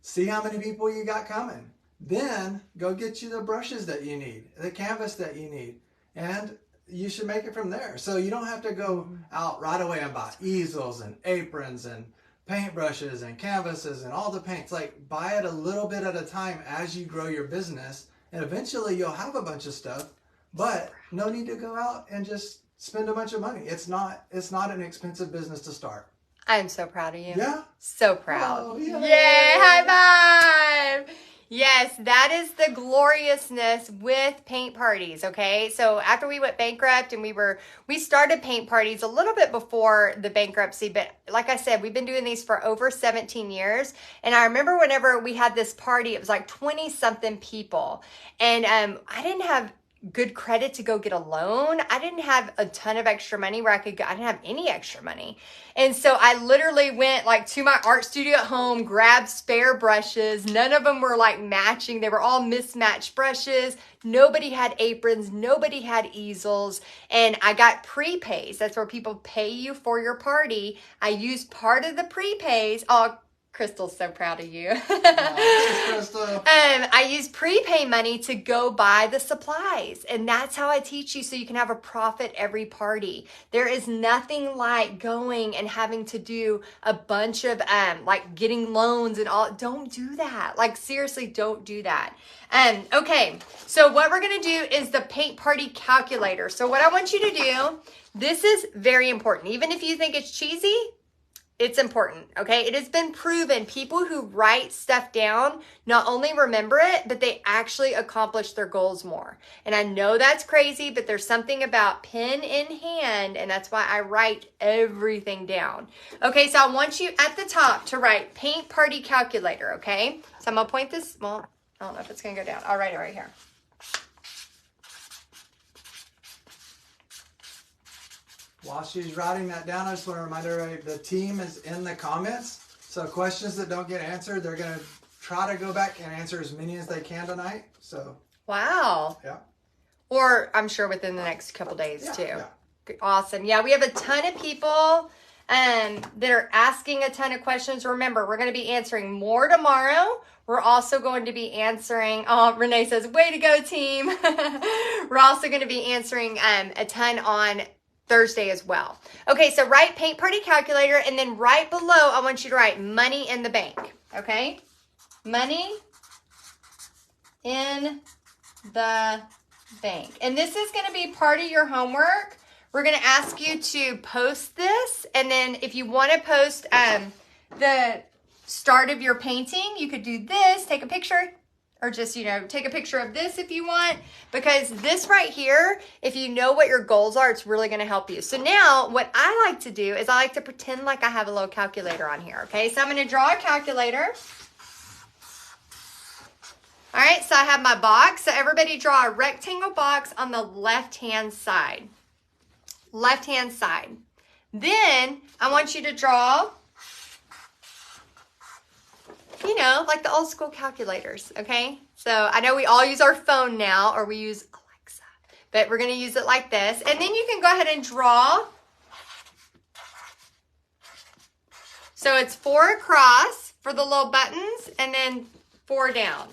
See how many people you got coming. Then go get you the brushes that you need, the canvas that you need, and you should make it from there. So you don't have to go out right away and buy easels and aprons and paintbrushes and canvases and all the paints. Like, buy it a little bit at a time as you grow your business, and eventually you'll have a bunch of stuff, but no need to go out and just spend a bunch of money. It's not an expensive business to start. I'm so proud of you. Yeah? So proud. Oh, yay. yay. High five. Yes, that is the gloriousness with paint parties, okay? So after we went bankrupt and we started paint parties a little bit before the bankruptcy, but like I said, we've been doing these for over 17 years. And I remember whenever we had this party, it was like 20 something people. And I didn't have good credit to go get a loan. I didn't have a ton of extra money where I didn't have any extra money. And so I literally went like to my art studio at home, grabbed spare brushes. None of them were like matching. They were all mismatched brushes. Nobody had aprons. Nobody had easels. And I got prepays. That's where people pay you for your party. I used part of the prepays. Oh, Crystal's so proud of you. Crystal. I use prepay money to go buy the supplies. And that's how I teach you so you can have a profit every party. There is nothing like going and having to do a bunch of like getting loans and all. Don't do that. Like, seriously, don't do that. Okay, so what we're going to do is the paint party calculator. So what I want you to do, this is very important. Even if you think it's cheesy, it's important, okay? It has been proven people who write stuff down not only remember it, but they actually accomplish their goals more. And I know that's crazy, but there's something about pen in hand, and that's why I write everything down. Okay, so I want you at the top to write paint party calculator, okay? So I'm gonna point this, well, I don't know if it's gonna go down. I'll write it right here. While she's writing that down, I just want to remind everybody the team is in the comments. So questions that don't get answered, they're going to try to go back and answer as many as they can tonight. So wow. Yeah. Or I'm sure within the next couple days too. Yeah. Awesome. Yeah, we have a ton of people that are asking a ton of questions. Remember, we're going to be answering more tomorrow. We're also going to be answering, oh, Renee says, way to go, team. We're also going to be answering a ton on Thursday as well. Okay, so write paint party calculator, and then right below, I want you to write money in the bank, okay? Money in the bank. And this is going to be part of your homework. We're going to ask you to post this, and then if you want to post the start of your painting, you could do this, take a picture, or just, take a picture of this if you want, because this right here, if you know what your goals are, it's really going to help you. So now what I like to do is I like to pretend like I have a little calculator on here, okay? So I'm going to draw a calculator. All right, so I have my box. So everybody draw a rectangle box on the left-hand side. Left-hand side. Then I want you to draw, like the old school calculators, okay? So I know we all use our phone now, or we use Alexa, but we're going to use it like this. And then you can go ahead and draw. So it's 4 across for the little buttons, and then 4 down.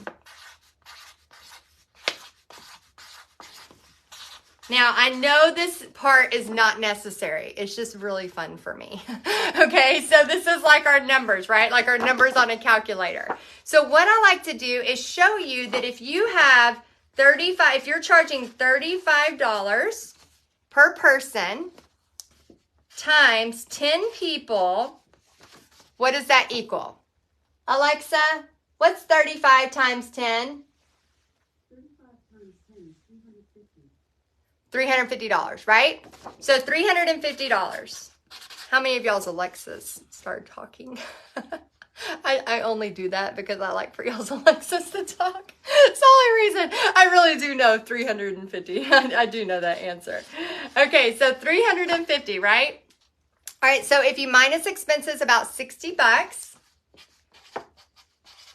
Now, I know this part is not necessary. It's just really fun for me. Okay, so this is like our numbers, right? Like our numbers on a calculator. So what I like to do is show you that if you have if you're charging $35 per person times 10 people, what does that equal? Alexa, what's 35 times 10? $350, right? So $350. How many of y'all's Alexas started talking? I only do that because I like for y'all's Alexis to talk. It's the only reason. I really do know 350. I do know that answer. Okay, so 350, right? All right, so if you minus expenses about $60,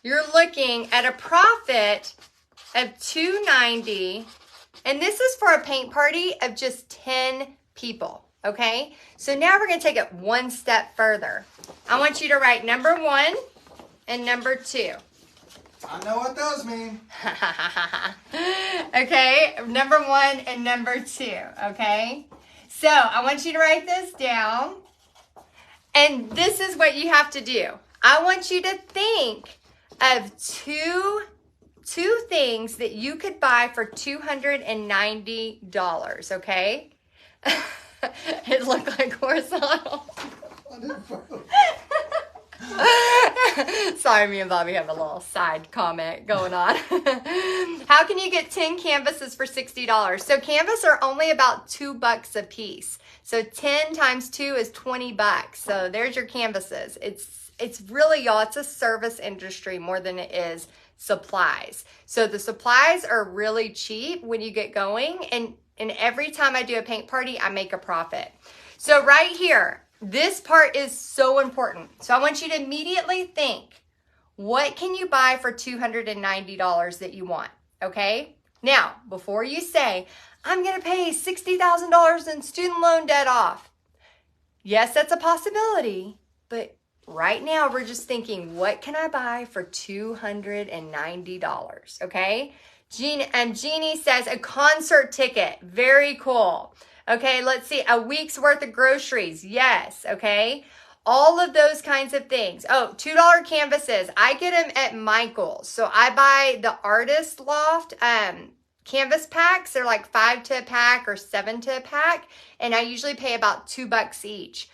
you're looking at a profit of $290, and this is for a paint party of just 10 people. Okay, so now we're going to take it one step further. I want you to write number 1 and number 2. I know what those mean. Okay, number 1 and number 2. Okay, so I want you to write this down. And this is what you have to do. I want you to think of two things that you could buy for $290. Okay. It looked like horizontal. Sorry, me and Bobby have a little side comment going on. How can you get 10 canvases for $60? So canvas are only about $2 a piece. So 10 times 2 is $20. So there's your canvases. It's really, y'all, it's a service industry more than it is supplies. So the supplies are really cheap when you get going, and every time I do a paint party, I make a profit. So right here, this part is so important. So I want you to immediately think, what can you buy for $290 that you want? Okay? Now, before you say, I'm going to pay $60,000 in student loan debt off. Yes, that's a possibility, but right now we're just thinking, what can I buy for $290? Okay? Jeannie says a concert ticket. Very cool. Okay, let's see. A week's worth of groceries. Yes, okay. All of those kinds of things. Oh, $2 canvases. I get them at Michael's. So I buy the Artist Loft canvas packs. They're like 5 to a pack or 7 to a pack. And I usually pay about $2 each.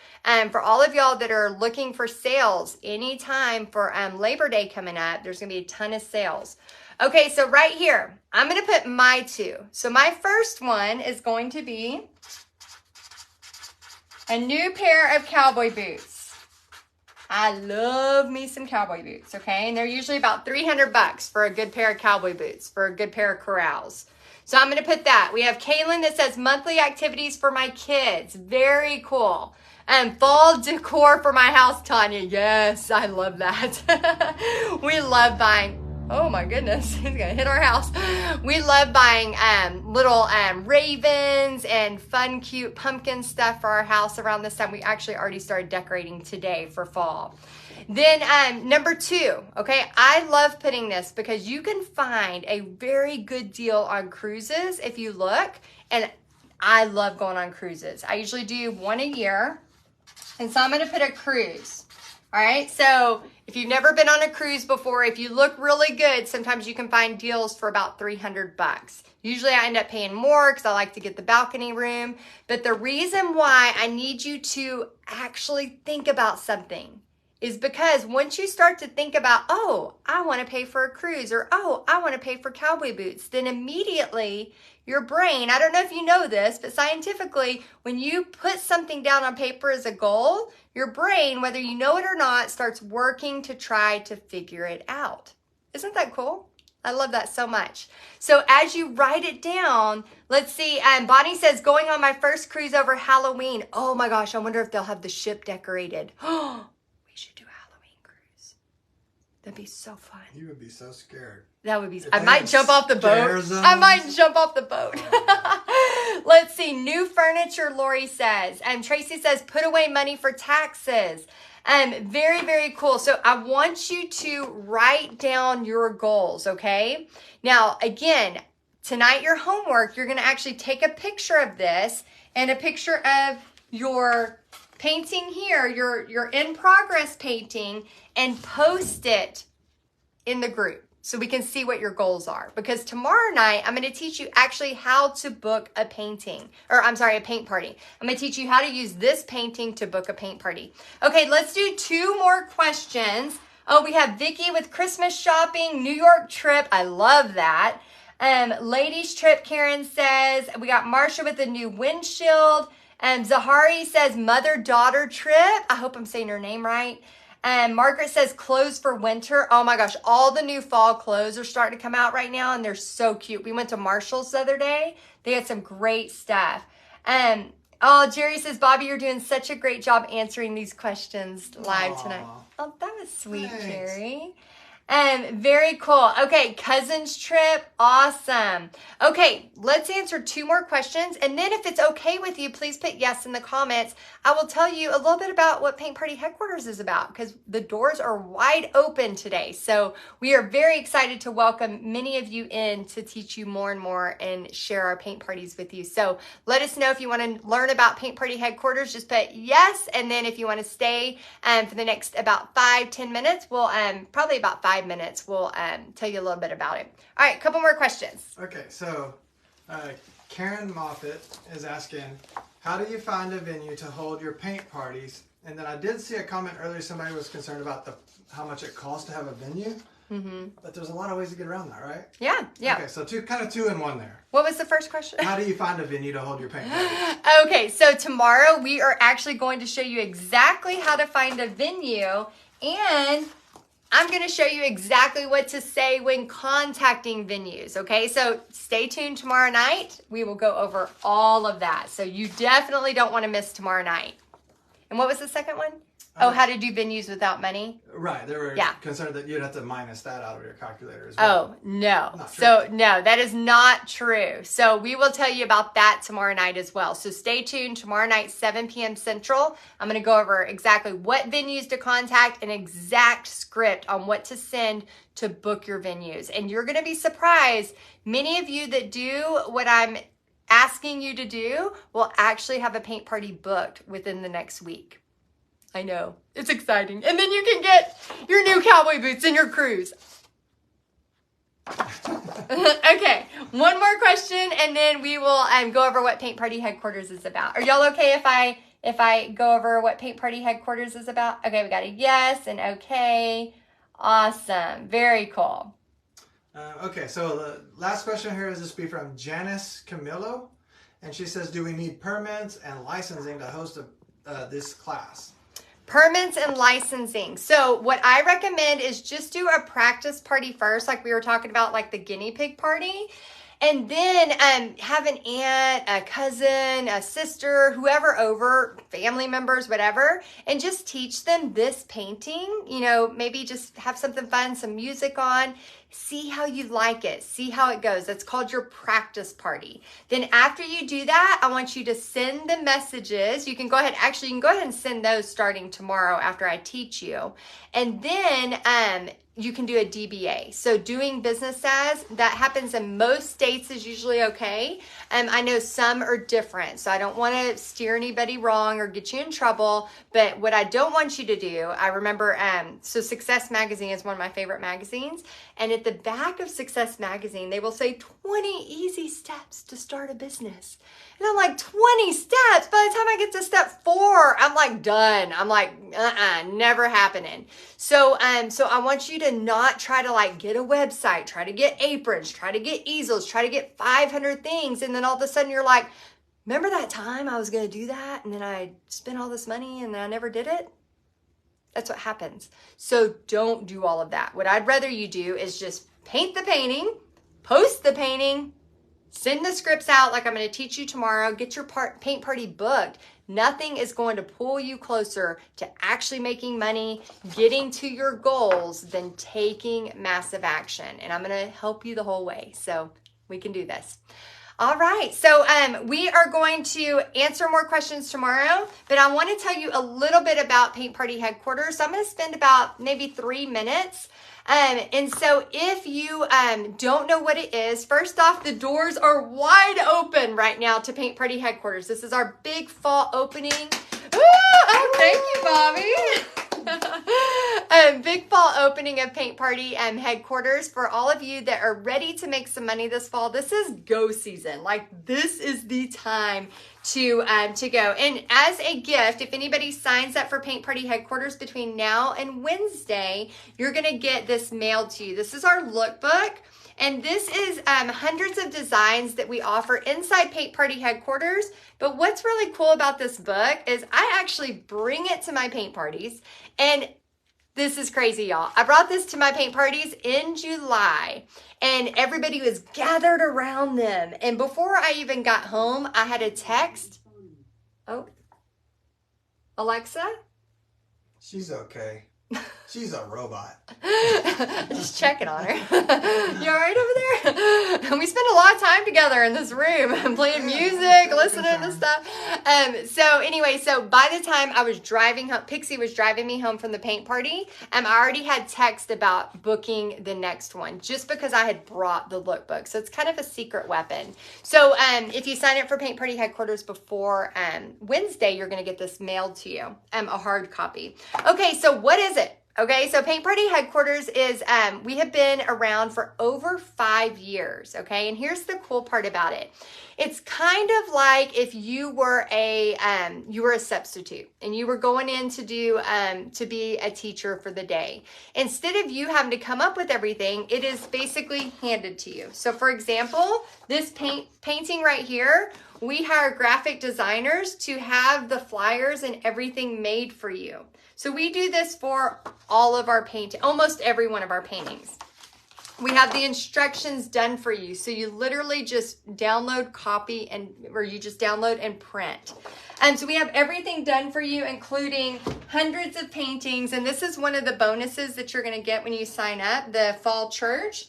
For all of y'all that are looking for sales, anytime for Labor Day coming up, there's going to be a ton of sales. Okay, so right here, I'm going to put my 2. So my first one is going to be a new pair of cowboy boots. I love me some cowboy boots, okay? And they're usually about $300 for a good pair of cowboy boots, for a good pair of corrals. So I'm going to put that. We have Kaylin that says monthly activities for my kids. Very cool. And fall decor for my house, Tanya. Yes, I love that. We love buying. Oh my goodness, he's gonna hit our house. We love buying little ravens and fun, cute pumpkin stuff for our house around this time. We actually already started decorating today for fall. Then number 2, okay, I love putting this because you can find a very good deal on cruises if you look, and I love going on cruises. I usually do one a year, and so I'm gonna put a cruise. All right, so if you've never been on a cruise before, if you look really good, sometimes you can find deals for about $300. Usually I end up paying more because I like to get the balcony room. But the reason why I need you to actually think about something is because once you start to think about, oh, I want to pay for a cruise, or oh, I want to pay for cowboy boots, then immediately your brain, I don't know if you know this, but scientifically, when you put something down on paper as a goal, your brain, whether you know it or not, starts working to try to figure it out. Isn't that cool? I love that so much. So as you write it down, let's see, Bonnie says, going on my first cruise over Halloween. Oh my gosh, I wonder if they'll have the ship decorated. Oh, we should do a Halloween cruise. That'd be so fun. You would be so scared. That would be, I might jump off the boat. I might jump off the boat. Let's see, new furniture, Lori says. Tracy says, put away money for taxes. Very, very cool. So I want you to write down your goals, okay? Now, again, tonight your homework, you're going to actually take a picture of this and a picture of your painting here, your in-progress painting, and post it in the group so we can see what your goals are. Because tomorrow night, I'm going to teach you actually how to book a painting, or I'm sorry, a paint party. I'm going to teach you how to use this painting to book a paint party. Okay, let's do 2 more questions. Oh, we have Vicky with Christmas shopping, New York trip. I love that. Ladies trip, Karen says. We got Marsha with a new windshield. Zahari says mother-daughter trip. I hope I'm saying her name right. Margaret says clothes for winter. Oh my gosh, all the new fall clothes are starting to come out right now, and they're so cute. We went to Marshall's the other day. They had some great stuff. Oh, Jerry says, Bobby, you're doing such a great job answering these questions live tonight. Oh, that was sweet, thanks. Jerry. Very cool. Okay, cousins trip. Awesome. Okay, let's answer 2 more questions. And then if it's okay with you, please put yes in the comments. I will tell you a little bit about what Paint Party Headquarters is about, because the doors are wide open today. So we are very excited to welcome many of you in to teach you more and more and share our paint parties with you. So let us know if you want to learn about Paint Party Headquarters. Just put yes. And then if you want to stay for the next about 5-10 minutes, we'll probably about 5 minutes, we'll tell you a little bit about it. All right, a couple more questions. Okay, so Karen Moffitt is asking, how do you find a venue to hold your paint parties? And then I did see a comment earlier, somebody was concerned about how much it costs to have a venue. Mm-hmm. But there's a lot of ways to get around that, right? Yeah. Okay, so kind of two in one there. What was the first question? How do you find a venue to hold your paint parties? Okay, so tomorrow we are actually going to show you exactly how to find a venue, and I'm going to show you exactly what to say when contacting venues, okay? So stay tuned tomorrow night. We will go over all of that. So you definitely don't want to miss tomorrow night. And what was the second one? How to do venues without money? Right. They were concerned that you'd have to minus that out of your calculator as well. Oh, no. So, no, that is not true. So we will tell you about that tomorrow night as well. So stay tuned tomorrow night, 7 p.m. Central. I'm going to go over exactly what venues to contact, an exact script on what to send to book your venues. And you're going to be surprised. Many of you that do what I'm asking you to do will actually have a paint party booked within the next week. I know. It's exciting. And then you can get your new cowboy boots and your cruise. Okay, one more question, and then we will go over what Paint Party Headquarters is about. Are y'all okay if I go over what Paint Party Headquarters is about? Okay, we got a yes and okay. Awesome. Very cool. Okay, so the last question here is this be from Janice Camillo. And she says, do we need permits and licensing to host this class? Permits and licensing. So what I recommend is just do a practice party first, like we were talking about, like the guinea pig party. And then have an aunt, a cousin, a sister, whoever over, family members, whatever, and just teach them this painting. You know, maybe just have something fun, some music on. See how you like it. See how it goes. That's called your practice party. Then after you do that, I want you to send the messages. You can go ahead, actually, you can go ahead and send those starting tomorrow after I teach you. And then you can do a DBA. So doing business as, that happens in most states is usually okay. I know some are different, so I don't want to steer anybody wrong or get you in trouble. But what I don't want you to do, I remember, so Success Magazine is one of my favorite magazines. And at the back of Success Magazine, they will say 20 easy steps to start a business. And I'm like, 20 steps? By the time I get to step 4, I'm like done. I'm like, never happening. So I want you to not try to like get a website, try to get aprons, try to get easels, try to get 500 things. And then all of a sudden you're like, remember that time I was going to do that? And then I spent all this money and then I never did it? That's what happens. So don't do all of that. What I'd rather you do is just paint the painting, post the painting, send the scripts out like I'm going to teach you tomorrow. Get your paint party booked. Nothing is going to pull you closer to actually making money, getting to your goals than taking massive action. And I'm going to help you the whole way. So we can do this. All right, so we are going to answer more questions tomorrow, but I want to tell you a little bit about Paint Party Headquarters. So I'm going to spend about maybe 3 minutes. And so if you don't know what it is, first off, the doors are wide open right now to Paint Party Headquarters. This is our big fall opening. Oh, thank you, Bobby. Big fall opening of Paint Party Headquarters. For all of you that are ready to make some money this fall, this is go season. Like, this is the time to go. And as a gift, if anybody signs up for Paint Party Headquarters between now and Wednesday, you're going to get this mailed to you. This is our lookbook. And this is hundreds of designs that we offer inside Paint Party Headquarters. But what's really cool about this book is I actually bring it to my paint parties, and This is crazy, y'all. I brought this to my paint parties in July, and everybody was gathered around them. And before I even got home, I had a text. Oh, Alexa? She's okay. She's a robot. Just checking on her. You all right over there? We spend a lot of time together in this room, playing music, listening to stuff. So anyway, so by the time I was driving home, Pixie was driving me home from the paint party, I already had text about booking the next one, just because I had brought the lookbook. So it's kind of a secret weapon. So if you sign up for Paint Party Headquarters before Wednesday, you're going to get this mailed to you, a hard copy. Okay, so what is it? Okay, so Paint Party Headquarters is, we have been around for over 5 years, okay? And here's the cool part about it. It's kind of like if you were a substitute and you were going in to do, to be a teacher for the day. Instead of you having to come up with everything, it is basically handed to you. So for example, this painting right here, we hire graphic designers to have the flyers and everything made for you. So we do this for all of our almost every one of our paintings. We have the instructions done for you. So you literally just download, copy, or you just download and print. And so we have everything done for you, including hundreds of paintings. And this is one of the bonuses that you're going to get when you sign up, the Fall Church.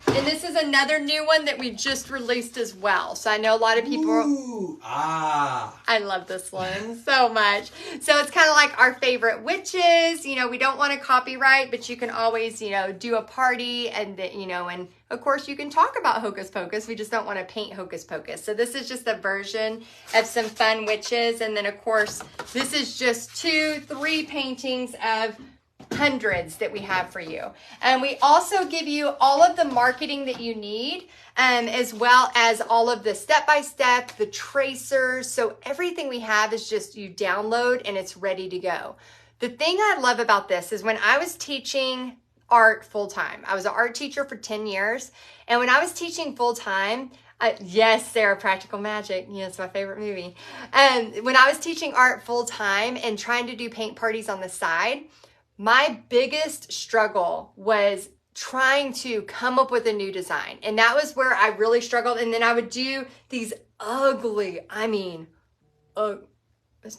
And this is another new one that we just released as well. So I know a lot of people... Ooh, I love this one so much. So it's kind of like our favorite witches. You know, we don't want to copyright, but you can always, you know, do a party and, you know, and of course you can talk about Hocus Pocus. We just don't want to paint Hocus Pocus. So this is just a version of some fun witches. And then of course, this is just 2-3 paintings of hundreds that we have for you. And we also give you all of the marketing that you need, as well as all of the step-by-step, the tracers. So everything we have is just you download and it's ready to go. The thing I love about this is when I was teaching art full-time, I was an art teacher for 10 years. And when I was teaching full-time, yes, Sarah, Practical Magic. Yeah, it's my favorite movie. When I was teaching art full-time and trying to do paint parties on the side, my biggest struggle was trying to come up with a new design. And that was where I really struggled. And then I would do these ugly, is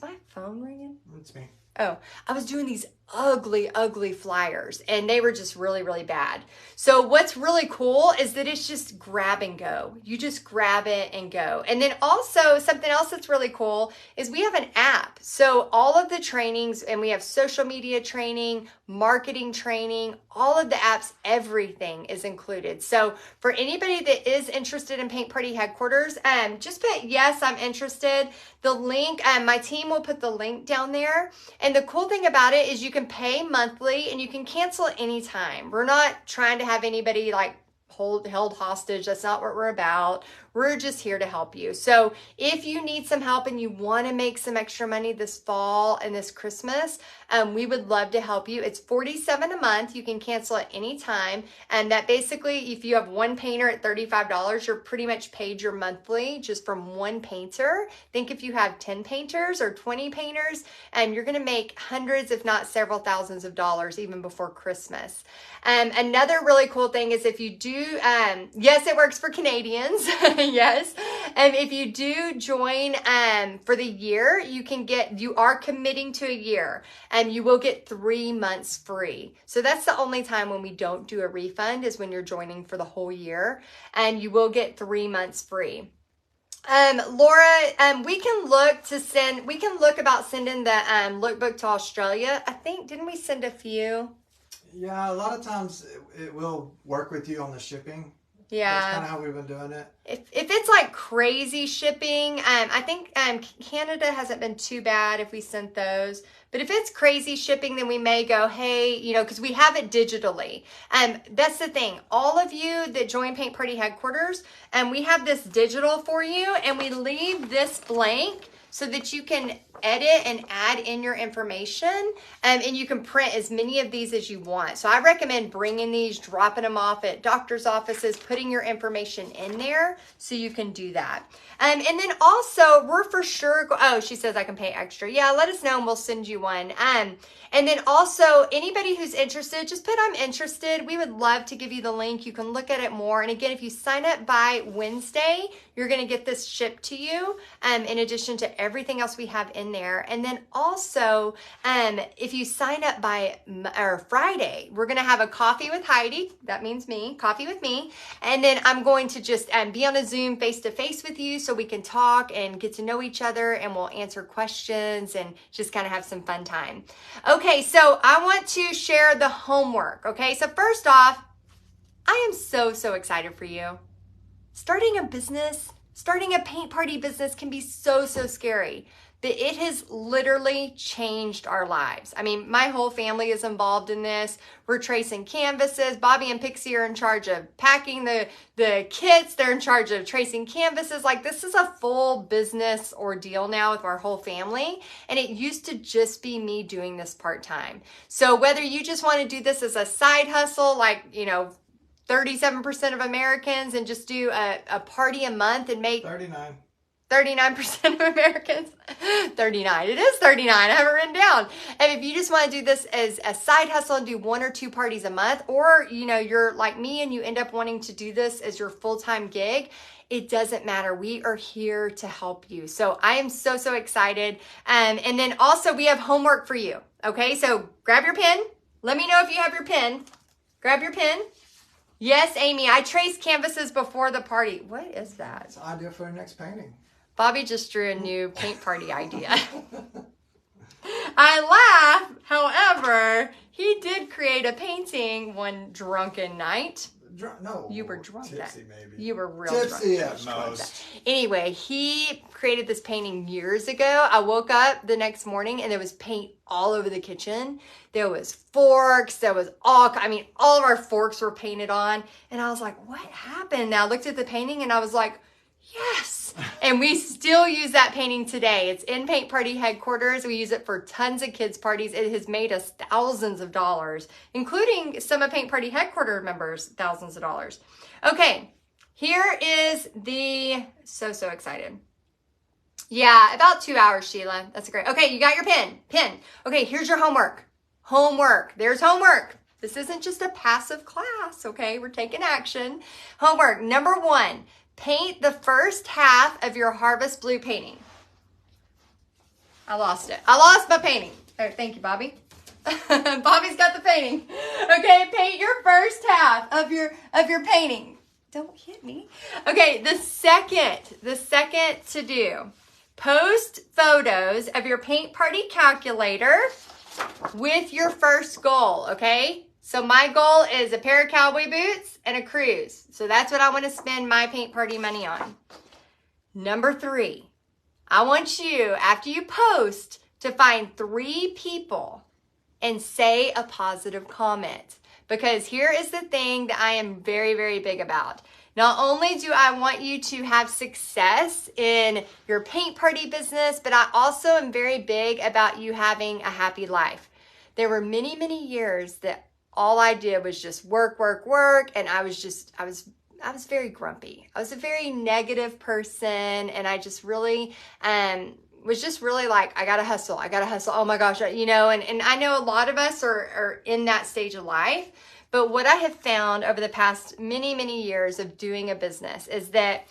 my phone ringing? It's me. Oh, I was doing these ugly flyers and they were just really, really bad. So what's really cool is that it's just grab and go. You just grab it and go. And then also something else that's really cool is we have an app. So all of the trainings, and we have social media training, marketing training, all of the apps, everything is included. So for anybody that is interested in Paint Party Headquarters, just put yes, I'm interested. The link, my team will put the link down there. And the cool thing about it is you can pay monthly and you can cancel at any time. We're not trying to have anybody like held hostage. That's not what we're about. We're just here to help you. So if you need some help and you want to make some extra money this fall and this Christmas, we would love to help you. It's $47 a month. You can cancel at any time. And that basically, if you have one painter at $35, you're pretty much paid your monthly just from one painter. Think if you have 10 painters or 20 painters, you're going to make hundreds, if not several thousands of dollars even before Christmas. Another really cool thing is if you do, yes, it works for Canadians. Yes. If you do join for the year, you are committing to a year and you will get 3 months free. So that's the only time when we don't do a refund is when you're joining for the whole year, and you will get 3 months free. Laura, we can look about sending the lookbook to Australia. I think, didn't we send a few? Yeah, a lot of times it will work with you on the shipping. Yeah. That's kind of how we've been doing it. If it's like crazy shipping, I think Canada hasn't been too bad if we sent those. But if it's crazy shipping, then we may go, hey, you know, because we have it digitally. That's the thing. All of you that join Paint Party Headquarters, we have this digital for you, and we leave this blank. so that you can edit and add in your information, and you can print as many of these as you want. So I recommend bringing these, dropping them off at doctor's offices, putting your information in there so you can do that. And then also, we're for sure, oh, she says I can pay extra. Yeah, let us know and we'll send you one. And then also, anybody who's interested, just put I'm interested. We would love to give you the link. You can look at it more. And again, if you sign up by Wednesday, you're going to get this shipped to you, in addition to everything else we have in there. And then also, if you sign up by Friday, we're going to have a coffee with Heidi. That means me, coffee with me. And then I'm going to just be on a Zoom face-to-face with you so we can talk and get to know each other, and we'll answer questions and just kind of have some fun time. Okay, so I want to share the homework. Okay, so first off, I am so excited for you. Starting a business, starting a paint party business can be so scary, but it has literally changed our lives. I mean, my whole family is involved in this. We're tracing canvases. Bobby and Pixie are in charge of packing the kits. They're in charge of tracing canvases. Like, this is a full business ordeal now with our whole family. And it used to just be me doing this part-time. So whether you just want to do this as a side hustle, like, 37% of Americans, and just do a party a month and make 39% of Americans. 39. It is 39. I have it written down. And if you just want to do this as a side hustle and do 1 or 2 parties a month, or, you're like me and you end up wanting to do this as your full-time gig, it doesn't matter. We are here to help you. So I am so excited. And then also we have homework for you. Okay, so grab your pen. Let me know if you have your pen. Grab your pen. Yes, Amy, I traced canvases before the party. What is that? It's an idea for our next painting. Bobby just drew a new paint party idea. I laugh, however, he did create a painting one drunken night. No, you were drunk. Tipsy, maybe. You were real tipsy drunk. at most. Anyway, he created this painting years ago. I woke up the next morning and there was paint all over the kitchen. There was forks. There was all of our forks were painted on. And I was like, what happened? And I looked at the painting and I was like, yes. And we still use that painting today. It's in Paint Party headquarters. We use it for tons of kids' parties. It has made us thousands of dollars, including some of Paint Party headquarters members, thousands of dollars. Okay, here is the, so excited. Yeah, about 2 hours, Sheila. That's great. Okay, you got your pen. Okay, here's your homework. There's homework. This isn't just a passive class, okay? We're taking action. Homework, number 1. Paint the first half of your Harvest Blue painting. I lost it. I lost my painting. Oh, thank you, Bobby. Bobby's got the painting. Okay, paint your first half of your painting. Don't hit me. Okay, the second to do. Post photos of your paint party calculator with your first goal, okay? So my goal is a pair of cowboy boots and a cruise. So that's what I want to spend my paint party money on. Number 3, I want you, after you post, to find 3 people and say a positive comment. Because here is the thing that I am very big about. Not only do I want you to have success in your paint party business, but I also am very big about you having a happy life. There were many years that all I did was just work, and I was very grumpy. I was a very negative person, and I just really was just really like, I gotta hustle. Oh my gosh, and I know a lot of us are in that stage of life. But what I have found over the past many years of doing a business is that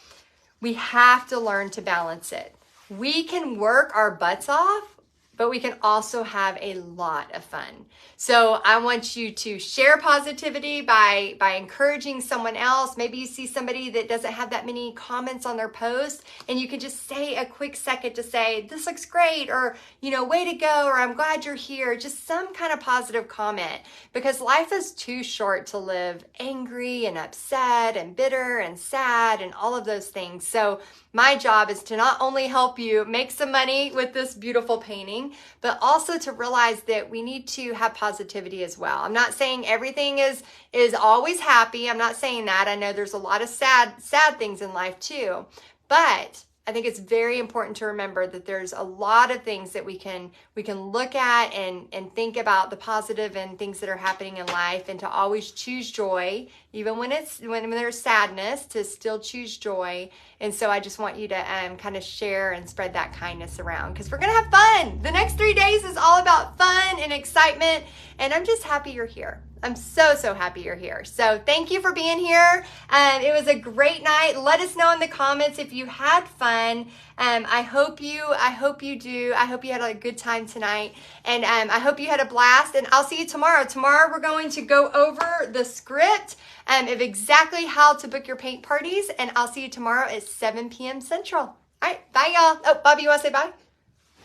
we have to learn to balance it. We can work our butts off, but we can also have a lot of fun. So I want you to share positivity by encouraging someone else. Maybe you see somebody that doesn't have that many comments on their post, and you can just say a quick second to say, this looks great, or, way to go, or I'm glad you're here. Just some kind of positive comment, because life is too short to live angry and upset and bitter and sad and all of those things. So my job is to not only help you make some money with this beautiful painting, but also to realize that we need to have positivity as well. I'm not saying everything is always happy. I'm not saying that. I know there's a lot of sad things in life too. But I think it's very important to remember that there's a lot of things that we can look at and think about the positive and things that are happening in life, and to always choose joy, even when there's sadness, to still choose joy. And so I just want you to kind of share and spread that kindness around, because we're gonna have fun. The next 3 days is all about fun and excitement, and I'm just happy you're here. I'm so happy you're here. So thank you for being here. It was a great night. Let us know in the comments if you had fun. I hope you do. I hope you had a good time tonight. And I hope you had a blast. And I'll see you tomorrow. Tomorrow we're going to go over the script of exactly how to book your paint parties. And I'll see you tomorrow at 7 p.m. Central. All right, bye y'all. Oh, Bobby, you want to say bye?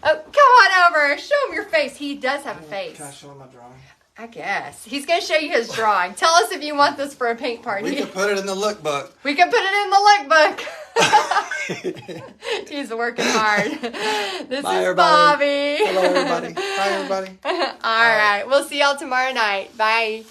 Oh, come on over. Show him your face. He does have a face. Can I show him my drawing? I guess. He's going to show you his drawing. Tell us if you want this for a paint party. We can put it in the lookbook. We can put it in the lookbook. He's working hard. This Bye, is everybody. Bobby. Hello, everybody. Bye, everybody. All right. We'll see y'all tomorrow night. Bye.